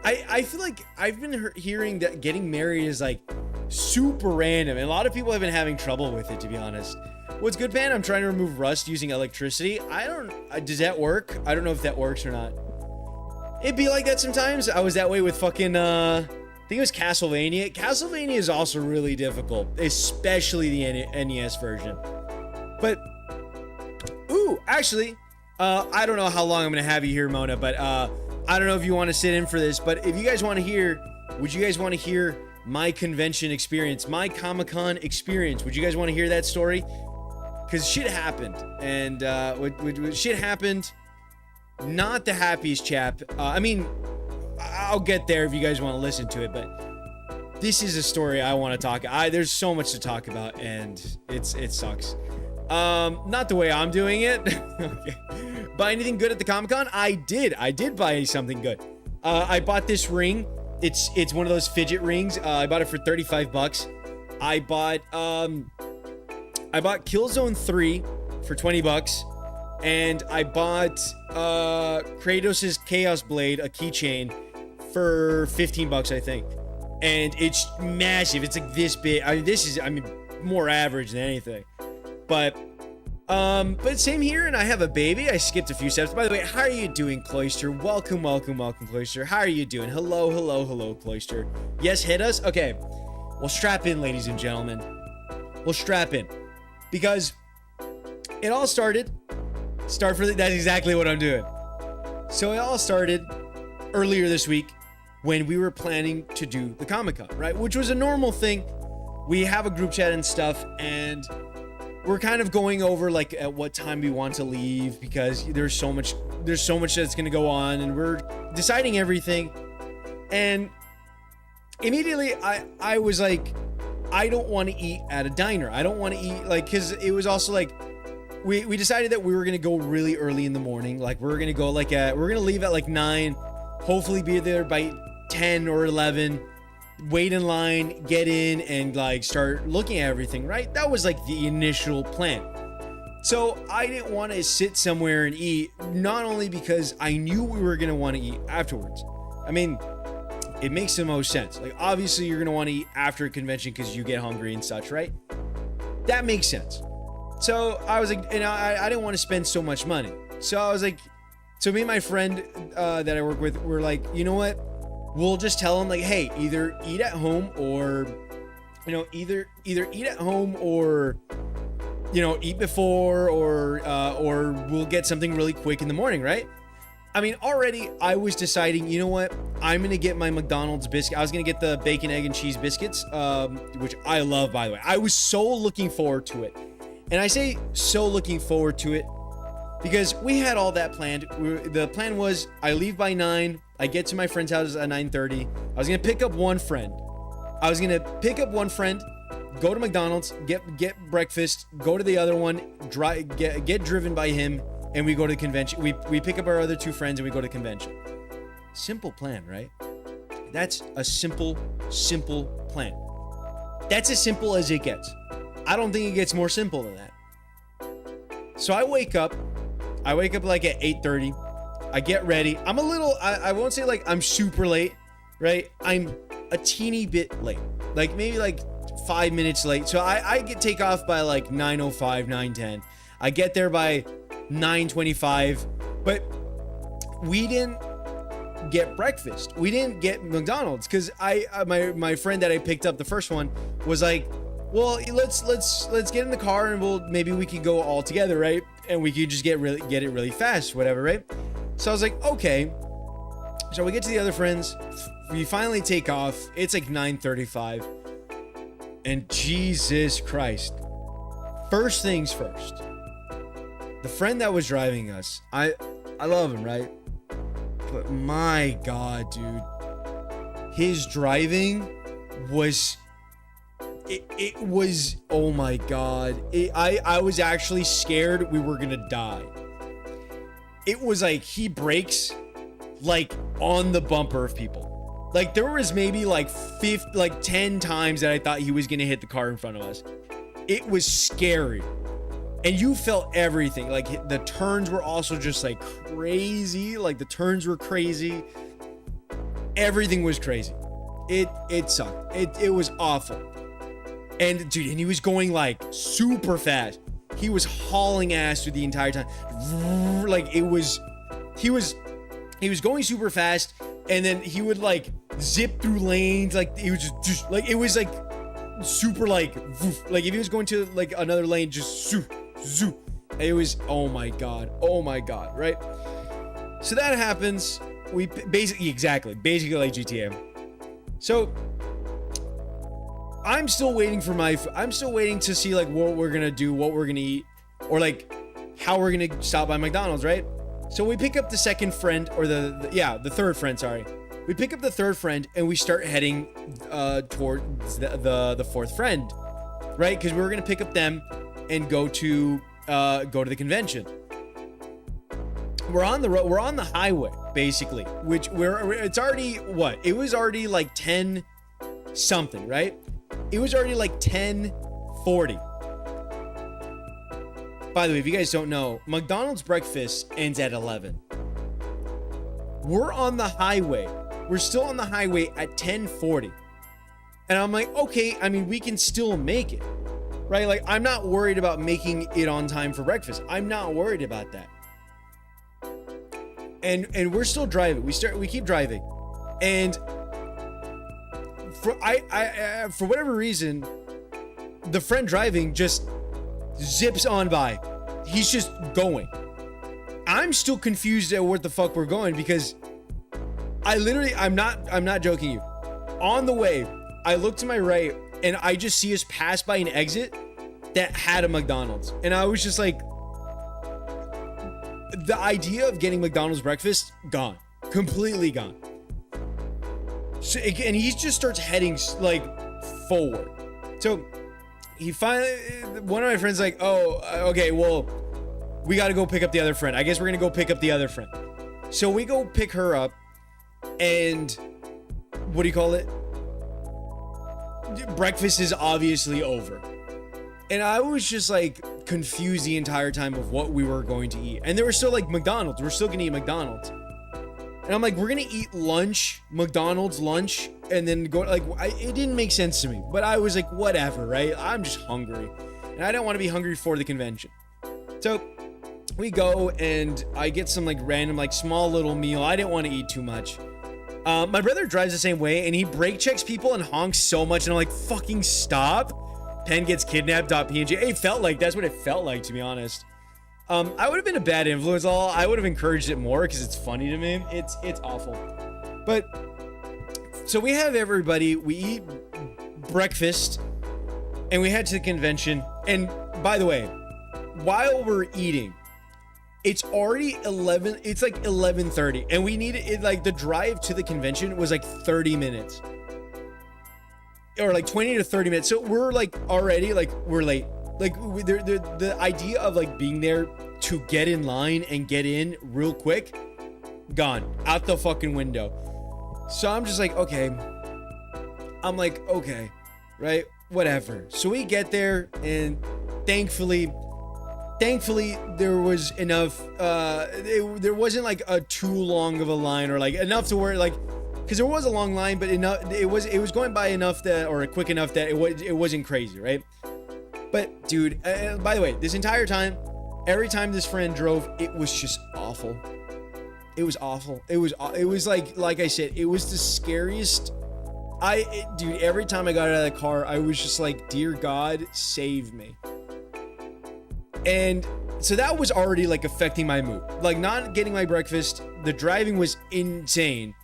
I feel like I've been hearing that getting married is, like, super random. And a lot of people have been having trouble with it, to be honest. What's good, man? I'm trying to remove rust using electricity. Does that work? I don't know if that works or not. It'd be like that sometimes. I was that way with fucking, I think it was Castlevania. Castlevania is also really difficult, especially the NES version. But, ooh, actually, I don't know how long I'm gonna have you here, Mona, but I don't know if you want to sit in for this, but if you guys want to hear, would you guys want to hear my convention experience, my Comic-Con experience? Would you guys want to hear that story? Because shit happened, and shit happened. Not the happiest chap. I mean, I'll get there if you guys want to listen to it, but this is a story I want to talk. There's so much to talk about, and it sucks. Not the way I'm doing it. Okay. Buy anything good at the Comic-Con? I did buy something good. I bought this ring. It's one of those fidget rings. I bought it for $35. I bought Killzone 3 for $20. And I bought Kratos' Chaos Blade, a keychain, for $15, I think. And it's massive. It's like this big. I mean, more average than anything. But same here, and I have a baby. I skipped a few steps. By the way, how are you doing, Cloister? Welcome, Cloister. How are you doing? Hello, Cloister. Yes, hit us? Okay. Well, strap in, ladies and gentlemen. We'll strap in. Because it all started... that's exactly what I'm doing. So it all started earlier this week when we were planning to do the Comic-Con, right? Which was a normal thing. We have a group chat and stuff, and we're kind of going over like at what time we want to leave because there's so much that's going to go on, and we're deciding everything. And immediately I was like, I don't want to eat at a diner. I don't want to eat like, cause it was also like, we decided that we were going to go really early in the morning. Like we're going to go like we're going to leave at like 9, hopefully be there by 10 or 11, wait in line, get in, and like start looking at everything, right? That was like the initial plan. So I didn't want to sit somewhere and eat, not only because I knew we were going to want to eat afterwards. I mean, it makes the most sense. Like obviously you're going to want to eat after a convention because you get hungry and such, right? That makes sense. So I was like, and I didn't want to spend so much money. So I was like, so me and my friend that I work with, were like, you know what? We'll just tell him like, hey, either eat at home or, you know, either eat at home or, you know, eat before or we'll get something really quick in the morning, right? I mean, already I was deciding, you know what? I'm going to get my McDonald's biscuit. I was going to get the bacon, egg, and cheese biscuits, which I love, by the way. I was so looking forward to it. And I say so looking forward to it because we had all that planned. The plan was I leave by 9. I get to my friend's house at 9:30. I was going to pick up one friend. Go to McDonald's, get breakfast, go to the other one, get driven by him, and we go to the convention. We pick up our other 2 friends and we go to the convention. Simple plan, right? That's a simple plan. That's as simple as it gets. I don't think it gets more simple than that. So I wake up like at 8:30. I get ready. I'm a little, I won't say like I'm super late, right? I'm a teeny bit late. Like maybe like 5 minutes late. So I take off by like 9:05, 9:10. I get there by 9:25. But we didn't get breakfast. We didn't get McDonald's because my friend that I picked up, the first one, was like, well, let's get in the car and maybe we could go all together, right? And we could just get it really fast, whatever, right? So I was like, okay. So we get to the other friends. We finally take off. It's like 9:35. And Jesus Christ. First things first. The friend that was driving us, I love him, right? But my God, dude. his driving was, it was, oh my God. I was actually scared we were gonna die. It was like he brakes like on the bumper of people. Like there was maybe like 10 times that I thought he was gonna hit the car in front of us. It was scary. And you felt everything. Like the turns were also just like crazy. Like the turns were crazy. Everything was crazy. It sucked. It was awful. And dude, and he was going like super fast. He was hauling ass through the entire time. Like he was going super fast, and then he would like zip through lanes. Like he was just like, it was like super like if he was going to like another lane, just zoop. It was, oh my god, right? So that happens. We basically like GTA. So I'm still waiting to see like what we're gonna do, what we're gonna eat, or like how we're gonna stop by McDonald's, right? So we pick up the second friend, or the third friend, sorry. We pick up the third friend and we start heading towards the fourth friend, right? Because we were gonna pick up them and go to the convention. We're on the road, we're on the highway, basically, which it's already what? It was already like 10 something, right? It was already like 10:40. By the way, if you guys don't know, McDonald's breakfast ends at 11. We're on the highway. We're still on the highway at 10:40. And I'm like, okay, I mean, we can still make it, right? Like, I'm not worried about making it on time for breakfast. I'm not worried about that. And we're still driving. We keep driving. And for whatever reason, the friend driving just zips on by. He's just going. I'm still confused at where the fuck we're going, because I'm not joking you. On the way, I look to my right and I just see us pass by an exit that had a McDonald's. And I was just like, the idea of getting McDonald's breakfast, gone. Completely gone. So, and he just starts heading like forward. So he finally, one of my friends like, oh, okay, well, we got to go pick up the other friend. I guess we're going to go pick up the other friend. So we go pick her up, and what do you call it? Breakfast is obviously over. And I was just like confused the entire time of what we were going to eat. And there were still like McDonald's. We're still going to eat McDonald's. And I'm like, we're going to eat lunch, McDonald's lunch, and then go, like, it didn't make sense to me. But I was like, whatever, right? I'm just hungry. And I don't want to be hungry for the convention. So we go, and I get some like random, like small little meal. I didn't want to eat too much. My brother drives the same way, and he brake checks people and honks so much. And I'm like, fucking stop. Penn gets kidnapped.png. It felt like, that's what it felt like, to be honest. I would have been a bad influence. I would have encouraged it more because it's funny to me. It's awful. But so we have everybody, we eat breakfast, and we head to the convention. And by the way, while we're eating, it's already 11. It's like 11:30, and we needed it. Like the drive to the convention was like 30 minutes. Or like 20 to 30 minutes. So we're like already like we're late. Like the idea of like being there to get in line and get in real quick, gone out the fucking window. So I'm just like, okay. I'm like, okay, right, whatever. So we get there, and thankfully there was enough. There wasn't like a too long of a line, or like enough to where like. Because there was a long line, but enough, it was going by enough that, or quick enough that it wasn't crazy, right? But dude, by the way, this entire time, every time this friend drove, it was just awful. It was awful. It was like I said, it was the scariest. Dude, every time I got out of the car, I was just like, dear God, save me. And so that was already like affecting my mood. Like not getting my breakfast, the driving was insane.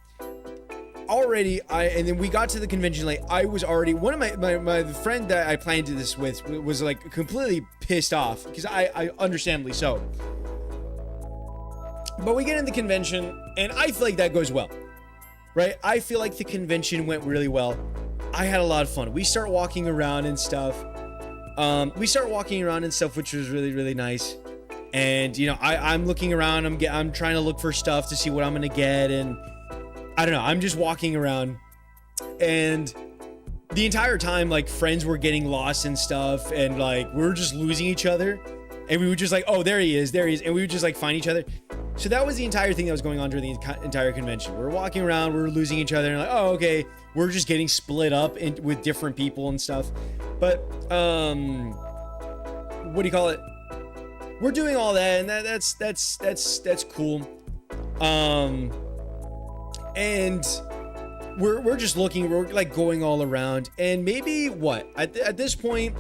Already, and then we got to the convention late. I was already, one of my friend that I planned to this with was like completely pissed off, because I understandably so. But we get in the convention, and I feel like that goes well, right? I feel like the convention went really well. I had a lot of fun. We start walking around and stuff. Which was really, really nice. And, you know, I'm looking around. I'm trying to look for stuff to see what I'm going to get. And I don't know. I'm just walking around. And the entire time, like, friends were getting lost and stuff. And, like, we were just losing each other. And we would just like, oh, there he is. And we would just, like, find each other. So that was the entire thing that was going on during the entire convention. We were walking around. We were losing each other. And like, oh, okay. We're just getting split up with different people and stuff. But, what do you call it? We're doing all that, and that's cool. And we're just looking, we're like going all around, and maybe what at this point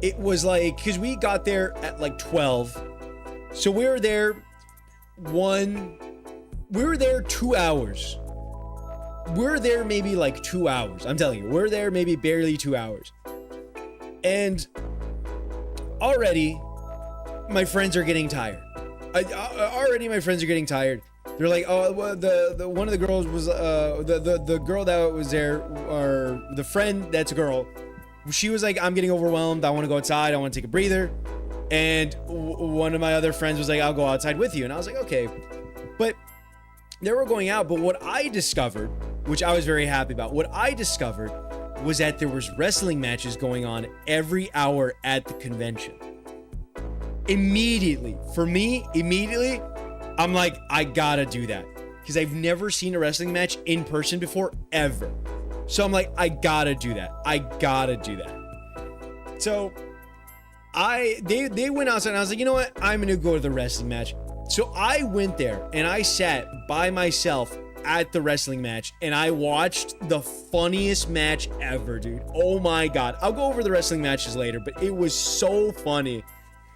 it was like, because we got there at like 12, so we were there 2 hours. We're there maybe like 2 hours. I'm telling you, we're there maybe barely 2 hours, and already my friends are getting tired. Already my friends are getting tired. They're like, oh, well, the one of the girls was the girl that was there, or the friend that's a girl. She was like, I'm getting overwhelmed. I want to go outside. I want to take a breather. And one of my other friends was like, I'll go outside with you. And I was like, okay. But they were going out. But what I discovered, which I was very happy about, what I discovered was that there was wrestling matches going on every hour at the convention. Immediately, I'm like, I gotta do that, because I've never seen a wrestling match in person before, ever. So I'm like, I gotta do that. So they went outside, and I was like, you know what? I'm gonna go to the wrestling match. So I went there and I sat by myself at the wrestling match, and I watched the funniest match ever, dude. Oh my God. I'll go over the wrestling matches later, but it was so funny.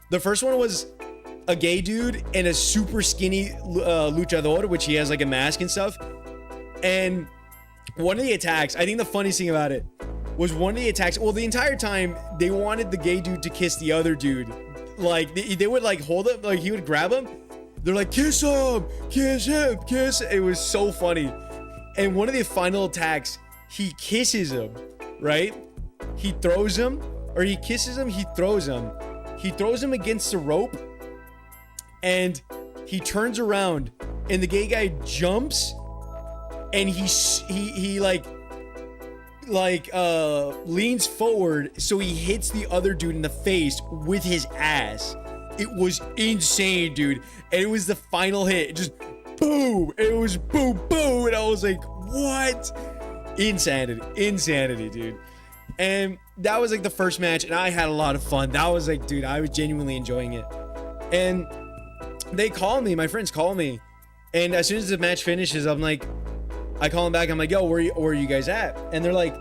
The first one was a gay dude and a super skinny luchador, which he has like a mask and stuff. And one of the attacks, I think the funniest thing about it was one of the attacks, well, the entire time they wanted the gay dude to kiss the other dude. Like they would like hold him, like he would grab him. They're like, kiss him, kiss him, kiss. It was so funny. And one of the final attacks, he kisses him, right? He throws him, or he kisses him, he throws him. He throws him against the rope, and he turns around, and the gay guy jumps, and he leans forward, so he hits the other dude in the face with his ass. It was insane, dude. And it was the final hit. It just boom. It was boom, boom. And I was like, what? Insanity, dude. And that was like the first match, and I had a lot of fun. That was like, dude, I was genuinely enjoying it. And they call me, my friends call me, and as soon as the match finishes, I'm like, I call them back. I'm like, yo, where are you guys at? And they're like,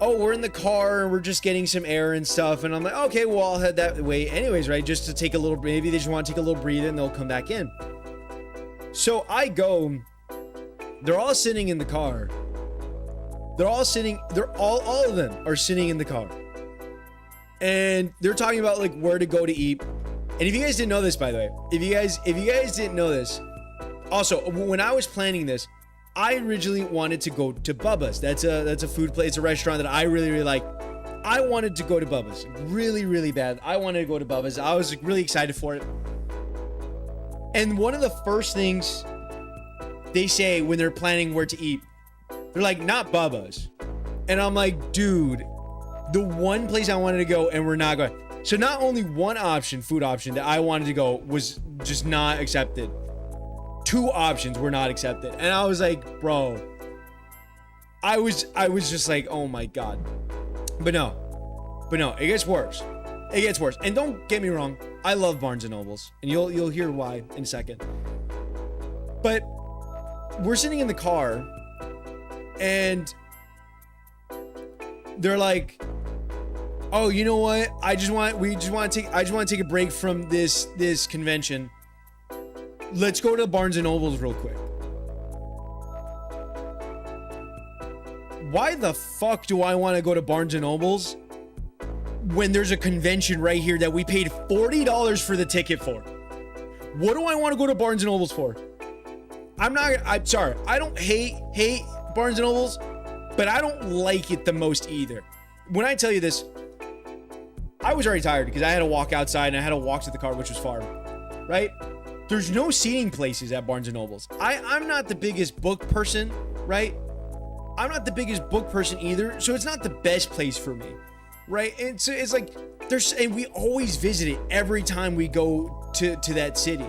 oh, we're in the car and we're just getting some air and stuff. And I'm like, okay, well, I'll head that way anyways, right? Just to take a little, maybe they just want to take a little breather and they'll come back in. So I go, they're all sitting in the car. All of them are sitting in the car. And they're talking about like where to go to eat. And if you guys didn't know this, by the way, if you guys didn't know this, also, when I was planning this, I originally wanted to go to Bubba's. That's a food place, it's a restaurant that I really, really like. I wanted to go to Bubba's really, really bad. I wanted to go to Bubba's. I was really excited for it. And one of the first things they say when they're planning where to eat, they're like, not Bubba's. And I'm like, dude, the one place I wanted to go and we're not going. So not only one option, food option that I wanted to go was just not accepted. 2 options were not accepted. And I was like, bro, I was just like, oh my God. But no, it gets worse. And don't get me wrong, I love Barnes and Nobles, and you'll hear why in a second. But we're sitting in the car, and they're like, oh, you know what? I just want to take a break from this convention. Let's go to Barnes and Nobles real quick. Why the fuck do I want to go to Barnes and Nobles when there's a convention right here that we paid $40 for the ticket for? What do I want to go to Barnes and Nobles for? I'm sorry. I don't hate hate Barnes & Nobles, but I don't like it the most either. When I tell you this, I was already tired because I had to walk outside and I had to walk to the car, which was far, right? There's no seating places at Barnes & Nobles. I'm not the biggest book person, right? I'm not the biggest book person either, so it's not the best place for me, right? And so it's like, and we always visit it every time we go to that city.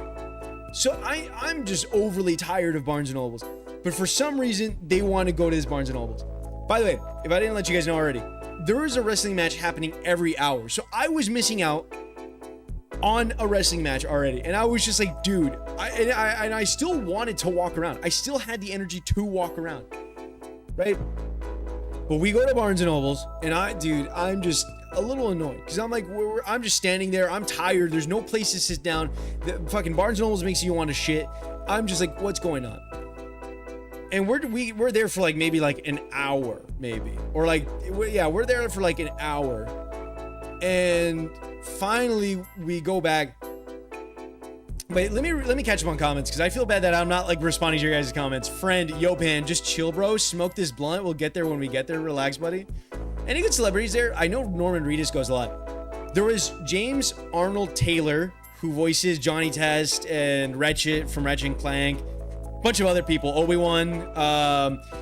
So I'm just overly tired of Barnes & Nobles. But for some reason, they want to go to this Barnes & Nobles. By the way, if I didn't let you guys know already, there is a wrestling match happening every hour. So I was missing out on a wrestling match already. And I was just like, dude, I still wanted to walk around. I still had the energy to walk around, right? But we go to Barnes & Nobles, and I'm just a little annoyed because I'm like, I'm just standing there. I'm tired. There's no place to sit down. The fucking Barnes & Nobles makes you want to shit. I'm just like, what's going on? And we're there for like maybe like an hour, maybe, or like, we're there for like an hour, and finally we go back. Wait, let me catch up on comments because I feel bad that I'm not like responding to your guys' comments. Friend, Yopan, just chill, bro. Smoke this blunt. We'll get there when we get there. Relax, buddy. Any good celebrities there? I know Norman Reedus goes a lot. There was James Arnold Taylor, who voices Johnny Test and Ratchet from Ratchet and Clank. Bunch of other people. Obi-Wan.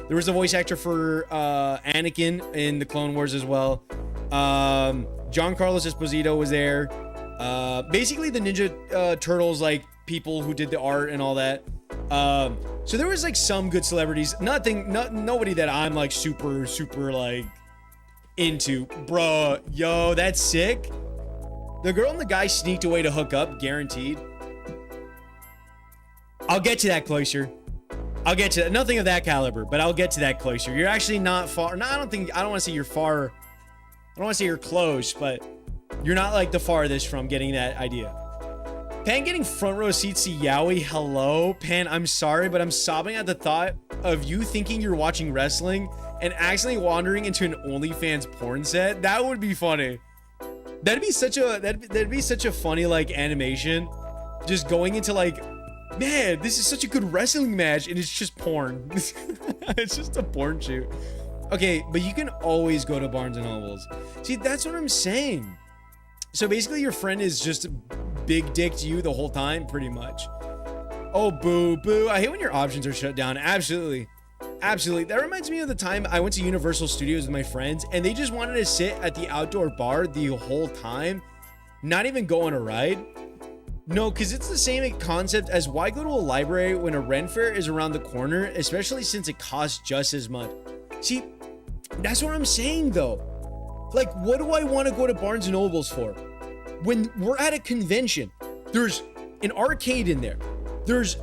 There was a voice actor for Anakin in the Clone Wars as well. John Carlos Esposito was there. Basically the Ninja Turtles, like people who did the art and all that. So there was like some good celebrities. Nobody that I'm like super like into. Bruh, yo, that's sick. The girl and the guy sneaked away to hook up, guaranteed. I'll get to that closer. I'll get to that. Nothing of that caliber, but I'll get to that closer. You're actually not far. No, I don't want to say you're far. I don't want to say you're close, but you're not like the farthest from getting that idea. Pan getting front row seats to Yowie. Hello, Pan. I'm sorry, but I'm sobbing at the thought of you thinking you're watching wrestling and accidentally wandering into an OnlyFans porn set. That would be funny. That'd be such a funny like animation. Just going into like, man, this is such a good wrestling match, and it's just porn. It's just a porn shoot. Okay, but you can always go to Barnes & Nobles. See, that's what I'm saying. So basically, your friend is just big dick to you the whole time, pretty much. Oh, boo, boo. I hate when your options are shut down. Absolutely. Absolutely. That reminds me of the time I went to Universal Studios with my friends, and they just wanted to sit at the outdoor bar the whole time, not even go on a ride. No, because it's the same concept as why go to a library when a Ren Fair is around the corner, especially since it costs just as much. See, that's what I'm saying, though. Like, what do I want to go to Barnes & Nobles for? When we're at a convention, there's an arcade in there. There's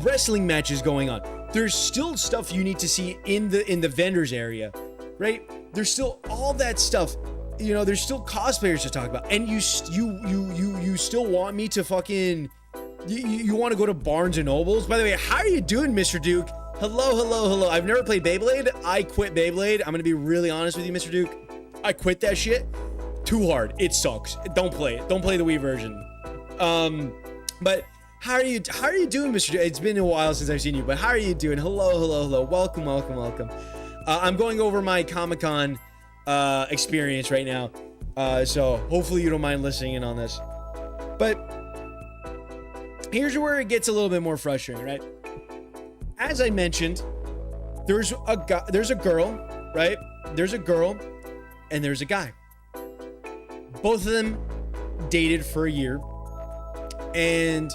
wrestling matches going on. There's still stuff you need to see in the vendors area, right? There's still all that stuff. You know, there's still cosplayers to talk about, and you still want me to fucking you want to go to Barnes & Nobles? By the way, how are you doing, Mr. Duke? Hello. I've never played Beyblade. I quit Beyblade. I'm gonna be really honest with you, Mr. Duke. I quit that shit. Too hard. It sucks. Don't play it. Don't play the Wii version. But how are you doing, Mr. Duke? It's been a while since I've seen you, but how are you doing? Hello. Welcome. I'm going over my Comic-Con experience right now, so hopefully you don't mind listening in on this. But here's where it gets a little bit more frustrating, right? As I mentioned, there's a girl, right? There's a girl and there's a guy. Both of them dated for a year, and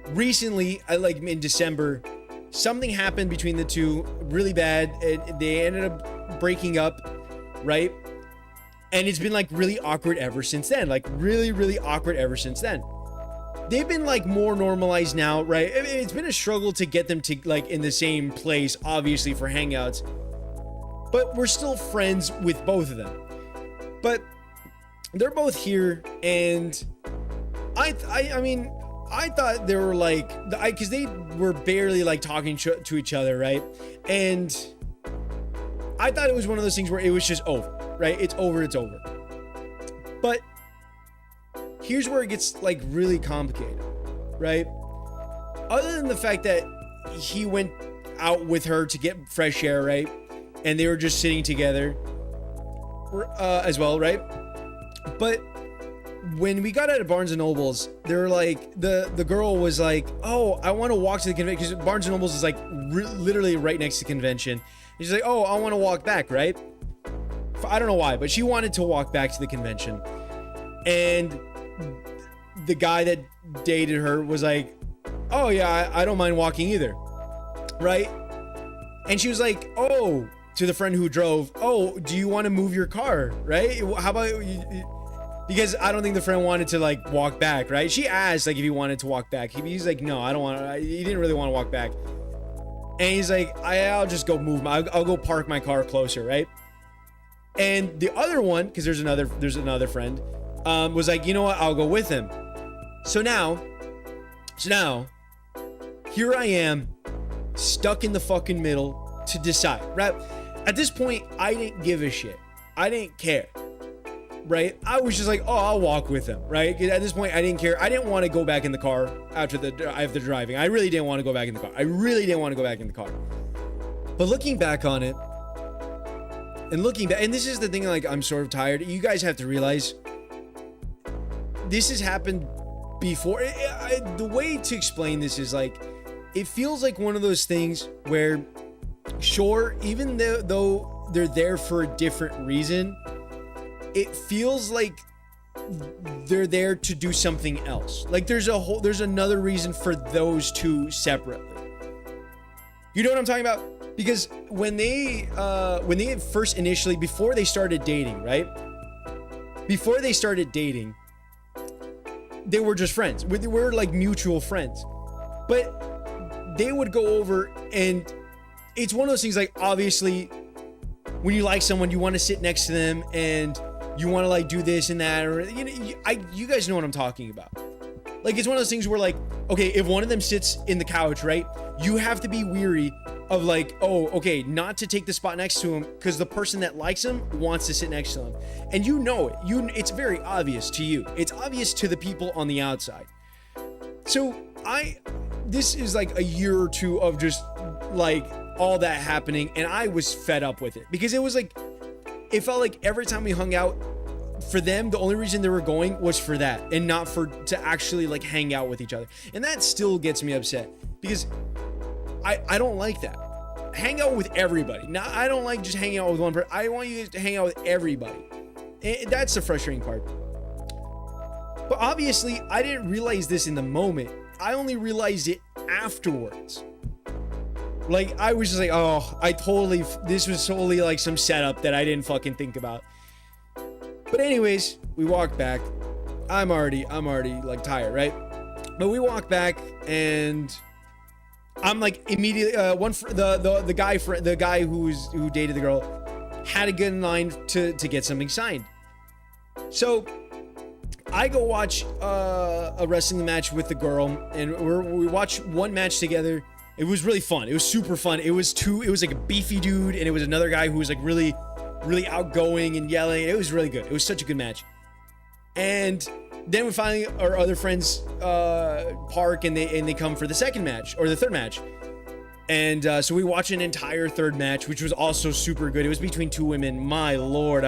recently, like in December, something happened between the two really bad. They ended up breaking up, right? And it's been like really awkward ever since then. Like really awkward ever since then. They've been like more normalized now, right? I mean, it's been a struggle to get them to like in the same place, obviously, for hangouts, but we're still friends with both of them. But they're both here, and I mean, I thought they were like, because they were barely like talking to each other, right? And I thought it was one of those things where it was just over, right? It's over. But here's where it gets like really complicated, right? Other than the fact that he went out with her to get fresh air, right? And they were just sitting together as well, right? But when we got out of Barnes and Nobles, they were like, the girl was like, oh, I want to walk to the convention, because Barnes and Nobles is like literally right next to the convention. And she's like, oh, I want to walk back, right? I don't know why, but she wanted to walk back to the convention. And the guy that dated her was like, oh yeah, I don't mind walking either, right? And she was like, oh, to the friend who drove, oh, do you want to move your car, right? How about you? Because I don't think the friend wanted to like walk back, right? She asked like if he wanted to walk back. He's like, no, I don't want to. He didn't really want to walk back. And he's like, I'll just go move I'll go park my car closer, right? And the other one, because there's another friend, was like, you know what? I'll go with him. So now, here I am, stuck in the fucking middle to decide, right? At this point, I didn't give a shit. I didn't care. Right? I was just like, oh, I'll walk with him, right? At this point, I didn't care. I didn't want to go back in the car after driving. I really didn't want to go back in the car. But looking back on it, and this is the thing, like, I'm sort of tired. You guys have to realize, this has happened before. The way to explain this is like, it feels like one of those things where, sure, even though they're there for a different reason, it feels like they're there to do something else. Like there's another reason for those two separately. You know what I'm talking about? Because when they first initially, before they started dating, right? Before they started dating, they were just friends. We were like mutual friends. But they would go over, and it's one of those things, like, obviously when you like someone, you want to sit next to them and you want to like do this and that, or you guys know what I'm talking about. Like, it's one of those things where, like, okay, if one of them sits in the couch, right, you have to be weary of like, oh, okay, not to take the spot next to him because the person that likes him wants to sit next to him, and you know it. It's very obvious to you. It's obvious to the people on the outside. So this is like a year or two of just like all that happening, and I was fed up with it because it was like, it felt like every time we hung out, for them, the only reason they were going was for that and not to actually like hang out with each other. And that still gets me upset because I don't like that. Hang out with everybody. Now, I don't like just hanging out with one person. I want you guys to hang out with everybody. And that's the frustrating part. But obviously, I didn't realize this in the moment. I only realized it afterwards. Like, I was just like, oh, this was totally like some setup that I didn't fucking think about. But anyways, we walked back. I'm already like tired, right? But we walk back, and I'm like immediately, the guy who dated the girl had to get in line to get something signed. So I go watch a wrestling match with the girl, and we watch one match together. It was really fun. It was super fun. It was like a beefy dude, and it was another guy who was like really, really outgoing and yelling. It was really good. It was such a good match. And then we finally, our other friends park, and they come for the second match, or the third match. And so we watch an entire third match, which was also super good. It was between two women. My lord,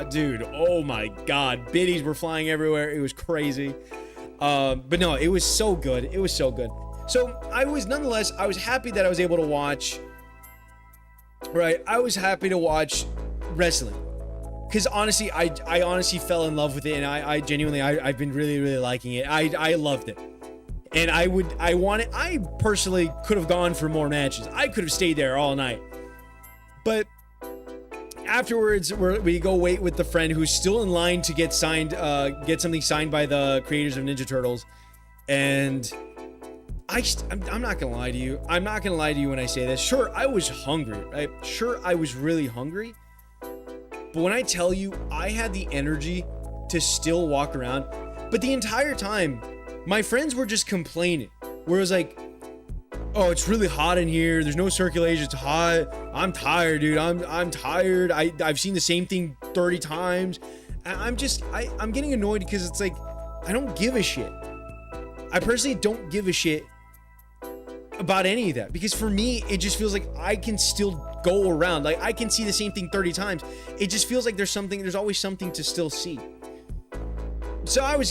dude, oh my god, biddies were flying everywhere. It was crazy. But no, it was so good. It was so good. So I was happy that I was able to watch, right? I was happy to watch wrestling. Because honestly, I honestly fell in love with it, and I've been really, really liking it. I loved it. And I personally could have gone for more matches. I could have stayed there all night. But afterwards, we go wait with the friend who's still in line to get something signed by the creators of Ninja Turtles. And I'm not gonna lie to you. I'm not gonna lie to you when I say this. Sure, I was hungry, right? Sure, I was really hungry. But when I tell you, I had the energy to still walk around. But the entire time, my friends were just complaining. Where it was like, oh, it's really hot in here. There's no circulation. It's hot. I'm tired, dude. I'm tired. I've seen the same thing 30 times. I'm getting annoyed because it's like, I don't give a shit. I personally don't give a shit about any of that, because for me, it just feels like I can still go around. Like, I can see the same thing 30 times. It just feels like there's always something to still see. So I was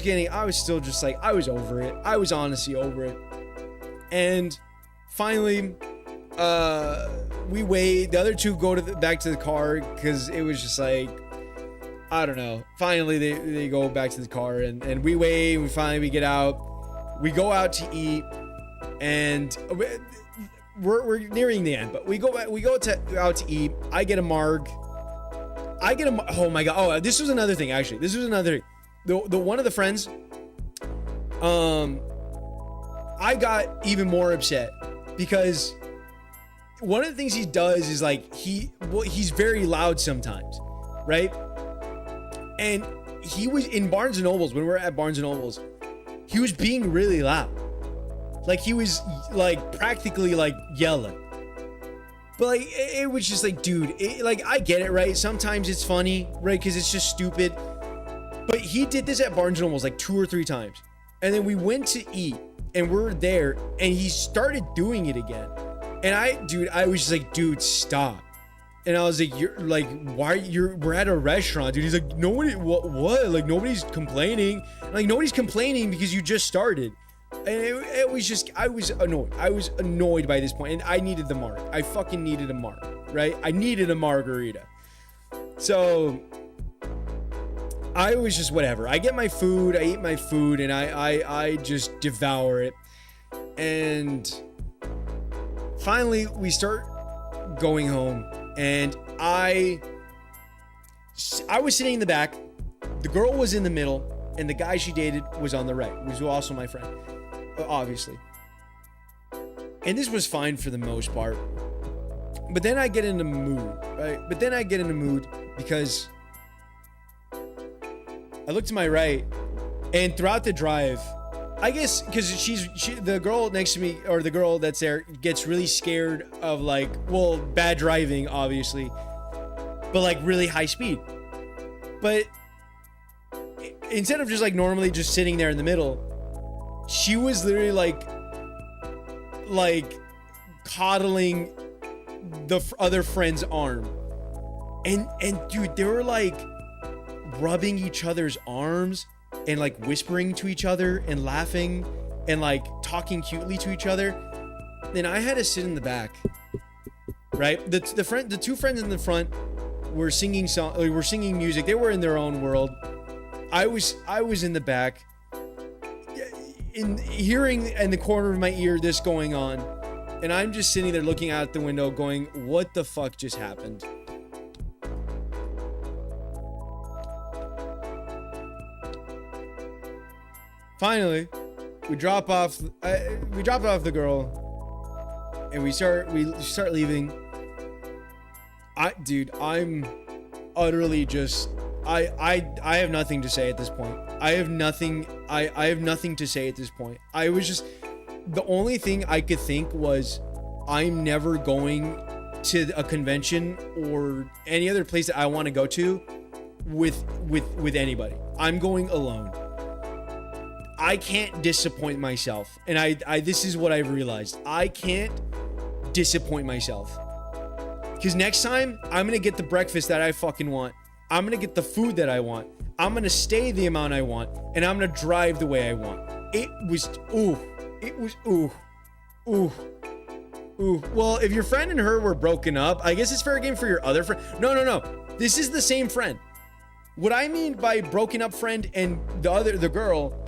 still just like, I was over it. I was honestly over it. And finally, we wait. The other two go back to the car, because it was just like, I don't know. Finally, they go back to the car, and we wait. We get out. We go out to eat, and we're nearing the end. But we go out to eat. I get a marg. Oh my god. Oh, this was another thing. Actually, this was another thing. The one of the friends, I got even more upset, because one of the things he does is like, he's very loud sometimes, right? And he was in Barnes and Nobles, when we were at Barnes and Nobles, he was being really loud. Like, he was like practically like yelling. But like, it was just like, dude, like, I get it, right? Sometimes it's funny, right? Because it's just stupid. But he did this at Barnes & Nobles like 2 or 3 times. And then we went to eat, and we're there, and he started doing it again. And I was just like, dude, stop. And I was like, you're like, we're at a restaurant, dude. He's like, nobody, what? Like, nobody's complaining. Like, nobody's complaining because you just started. And it was just, I was annoyed. I was annoyed by this point, and I needed the mark. I fucking needed a mark, right? I needed a margarita. So I was just whatever. I get my food, I eat my food, and I just devour it. And finally, we start going home, and I was sitting in the back. The girl was in the middle, and the guy she dated was on the right, who was also my friend, obviously. And this was fine for the most part. But then I get in the mood, right? But then I get in the mood because I look to my right, and throughout the drive, I guess because the girl next to me, or the girl that's there, gets really scared of, like, well, bad driving, obviously, but like really high speed. But instead of just like normally just sitting there in the middle, she was literally like coddling the other friend's arm, and dude, they were like rubbing each other's arms and like whispering to each other and laughing and like talking cutely to each other. Then I had to sit in the back, right? The two friends in the front were singing music. They were in their own world. I was in the back, in hearing in the corner of my ear this going on, and I'm just sitting there looking out the window going, what the fuck just happened? Finally, we drop off the girl, and we start leaving. I'm utterly just, I have nothing to say at this point. I have nothing to say at this point. I was just, the only thing I could think was, I'm never going to a convention or any other place that I want to go to with anybody. I'm going alone. I can't disappoint myself. And I this is what I've realized. I can't disappoint myself. Because next time, I'm going to get the breakfast that I fucking want. I'm going to get the food that I want. I'm going to stay the amount I want. And I'm going to drive the way I want. It was, ooh. Well, if your friend and her were broken up, I guess it's fair game for your other friend. No. This is the same friend. What I mean by broken up friend and the girl,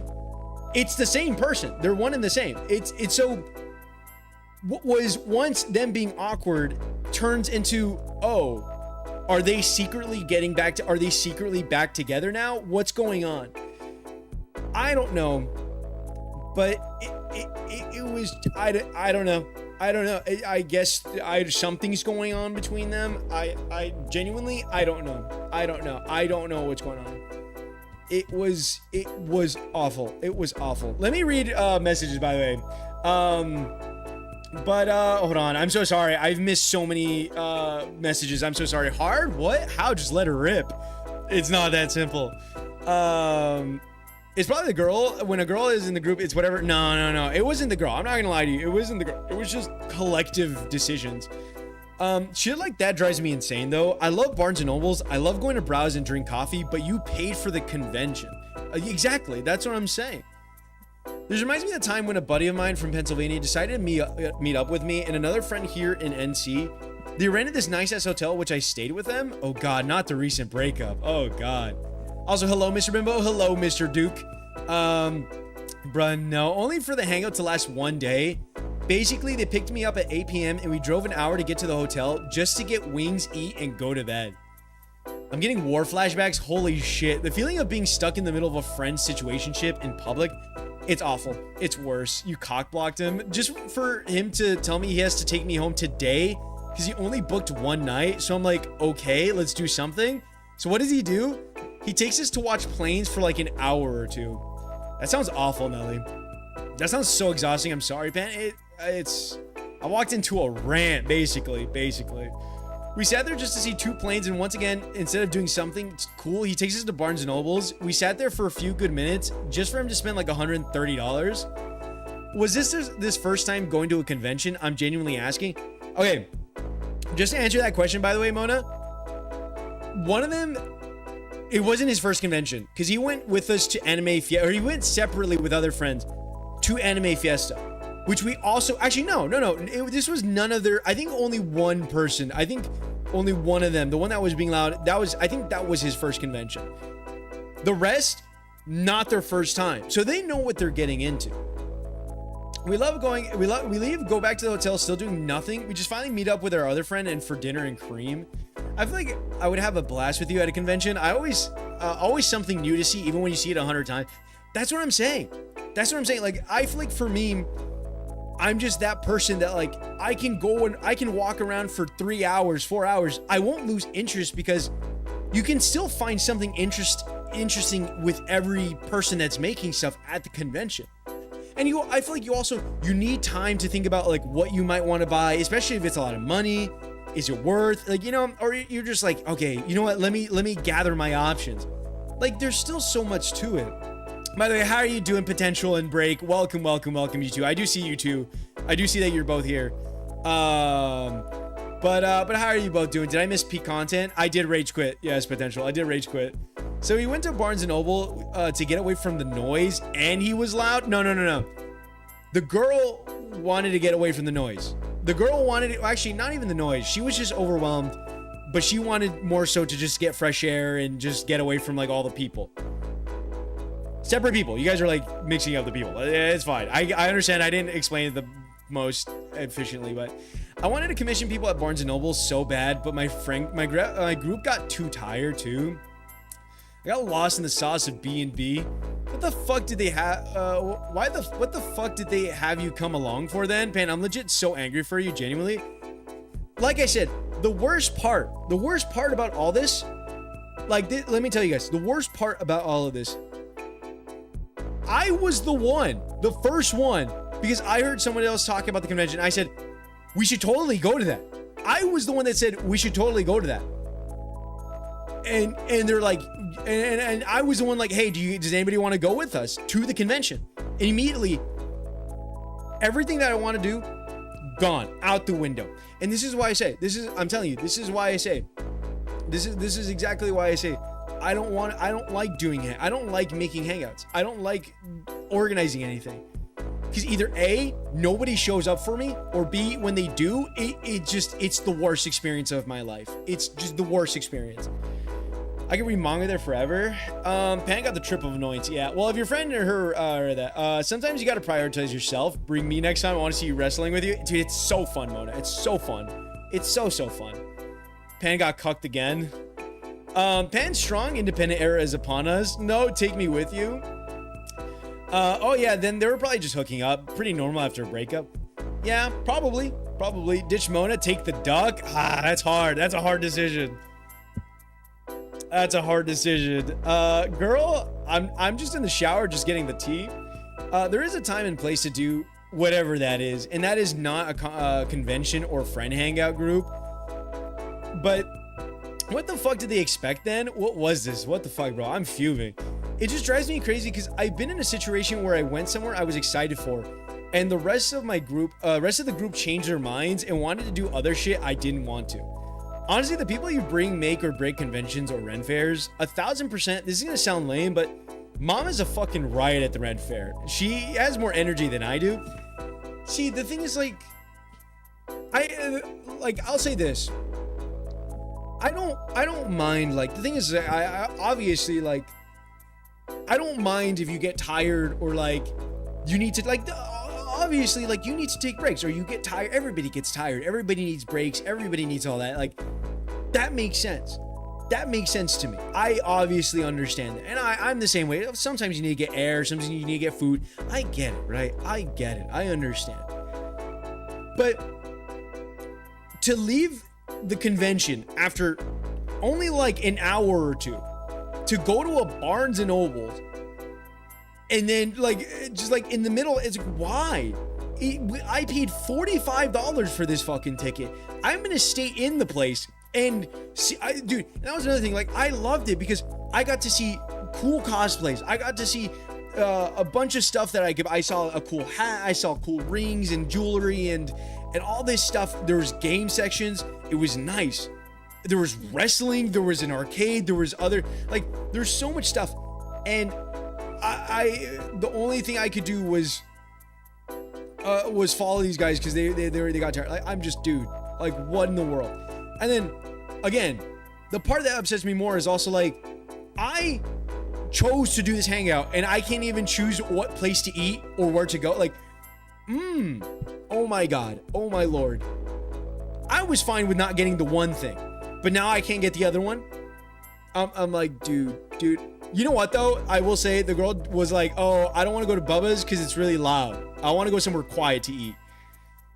it's the same person. They're one and the same. It's so, what was once them being awkward turns into, oh, are they secretly back together now? What's going on? I don't know. But it was, I don't know. I guess something's going on between them. I genuinely, I don't know. I don't know what's going on. It was awful. It was awful. Let me read messages, by the way. But hold on. I'm so sorry. I've missed so many messages. I'm so sorry. Hard? What? How? Just let her rip. It's not that simple. It's probably the girl. When a girl is in the group, it's whatever. No. It wasn't the girl. I'm not gonna lie to you. It wasn't the girl. It was just collective decisions. Shit like that drives me insane though. I love Barnes and Nobles. I love going to browse and drink coffee, but you paid for the convention. Exactly. That's what I'm saying. This reminds me of the time when a buddy of mine from Pennsylvania decided to meet up with me and another friend here in NC. They rented this nice ass hotel, which I stayed with them. Oh God, not the recent breakup. Oh God. Also, hello, Mr. Bimbo. Hello, Mr. Duke. Bruh, no. Only for the hangout to last one day. Basically, they picked me up at 8 p.m. and we drove an hour to get to the hotel just to get wings, eat, and go to bed. I'm getting war flashbacks. Holy shit. The feeling of being stuck in the middle of a friend's situationship in public, it's awful. It's worse. You cockblocked him. Just for him to tell me he has to take me home today because he only booked one night. So I'm like, okay, let's do something. So what does he do? He takes us to watch planes for like an hour or two. That sounds awful, Nelly. That sounds so exhausting. I'm sorry, man. I walked into a rant, basically. We sat there just to see two planes, and once again, instead of doing something cool, he takes us to Barnes and Nobles. We sat there for a few good minutes just for him to spend like $130. Was this first time going to a convention? I'm genuinely asking. Okay, just to answer that question, by the way, Mona, one of them, it wasn't his first convention because he went with us to Anime Fiesta, or he went separately with other friends to Anime Fiesta, which we also, actually, no. This was none of their, I think only one person, I think only one of them, the one that was being loud, I think that was his first convention. The rest, not their first time. So they know what they're getting into. We leave, go back to the hotel, still doing nothing. We just finally meet up with our other friend and for dinner and cream. I feel like I would have a blast with you at a convention. Always something new to see, even when you see it 100 times. That's what I'm saying. Like, I feel like for me, I'm just that person that like, I can go and I can walk around for 3 hours, 4 hours. I won't lose interest because you can still find something interesting with every person that's making stuff at the convention. And I feel like you need time to think about like what you might want to buy, especially if it's a lot of money. Is it worth, like, you know, or you're just like, okay, you know what? Let me gather my options. Like, there's still so much to it. By the way, how are you doing, Potential and Break? Welcome, you two. I do see you two. I do see that you're both here. But how are you both doing? Did I miss peak content? I did rage quit. Yes, Potential. I did rage quit. So he went to Barnes and Noble to get away from the noise, and he was loud. No. The girl wanted to get away from the noise. The girl wanted it, actually, not even the noise. She was just overwhelmed, but she wanted more so to just get fresh air and just get away from like all the people. Separate people. You guys are like mixing up the people. It's fine. I understand. I didn't explain it the most efficiently, but I wanted to commission people at Barnes and Noble so bad, but my group got too tired too. I got lost in the sauce of B&B. What the fuck did they have? What the fuck did they have you come along for then? Pan, I'm legit so angry for you, genuinely. Like I said, the worst part about all this, let me tell you guys, the worst part about all of this, I was the first one, because I heard someone else talking about the convention. I said, we should totally go to that. I was the one that said, we should totally go to that. And they're like, and I was the one like, hey, does anybody want to go with us to the convention? And immediately, everything that I want to do, gone out the window. And this is why I say, I'm telling you, this is why I say, this is exactly why I say, I don't like doing it. I don't like making hangouts. I don't like organizing anything. Because either A, nobody shows up for me, or B, when they do, it's the worst experience of my life. It's just the worst experience. I can read manga there forever. Pan got the trip of annoyance. Yeah. Well, if your friend or her or that, sometimes you got to prioritize yourself. Bring me next time. I want to see you wrestling with you. Dude, it's so fun, Mona. It's so fun. It's so fun. Pan got cucked again. Pan's strong independent era is upon us. No, take me with you. Oh yeah, then they were probably just hooking up. Pretty normal after a breakup. Yeah, probably. Ditch Mona, take the duck. That's hard. That's a hard decision. Girl, I'm just in the shower, just getting the tea. There is a time and place to do whatever that is, and that is not a convention or friend hangout group. But what the fuck did they expect then? What was this? What the fuck, bro? I'm fuming. it just drives me crazy because I've been in a situation where I went somewhere I was excited for, and the rest of the group changed their minds and wanted to do other shit I didn't want to. Honestly, the people you bring make or break conventions or Ren fairs. 1000%. This is gonna sound lame, but Mom is a fucking riot at the Ren fair. She has more energy than I do. See, the thing is, like, I'll say this. I don't mind, like, the thing is, I obviously, like, I don't mind if you get tired or, like, you need to, like, obviously, like, you need to take breaks or you get tired. Everybody gets tired. Everybody needs breaks. Everybody needs all that. Like, that makes sense. That makes sense to me. I obviously understand that. And I'm the same way. Sometimes you need to get air. Sometimes you need to get food. I get it, right? I get it. I understand. But to leave the convention after only like an hour or two to go to a Barnes and Noble and then like just like in the middle, it's like, why? I paid $45 for this fucking ticket. I'm gonna stay in the place and see, dude, that was another thing. Like, I loved it because I got to see cool cosplays. I got to see a bunch of stuff that I saw a cool hat. I saw cool rings and jewelry and all this stuff. There was game sections. It was nice. There was wrestling. There was an arcade. There was other, like, there's so much stuff. And the only thing I could do was follow these guys because they got tired. Like, I'm just, dude, like, what in the world? And then again, the part that upsets me more is also like, I chose to do this hangout and I can't even choose what place to eat or where to go. Like, oh my God, oh my Lord. I was fine with not getting the one thing, but now I can't get the other one. I'm like, dude, you know what though? I will say the girl was like, oh, I don't want to go to Bubba's because it's really loud. I want to go somewhere quiet to eat.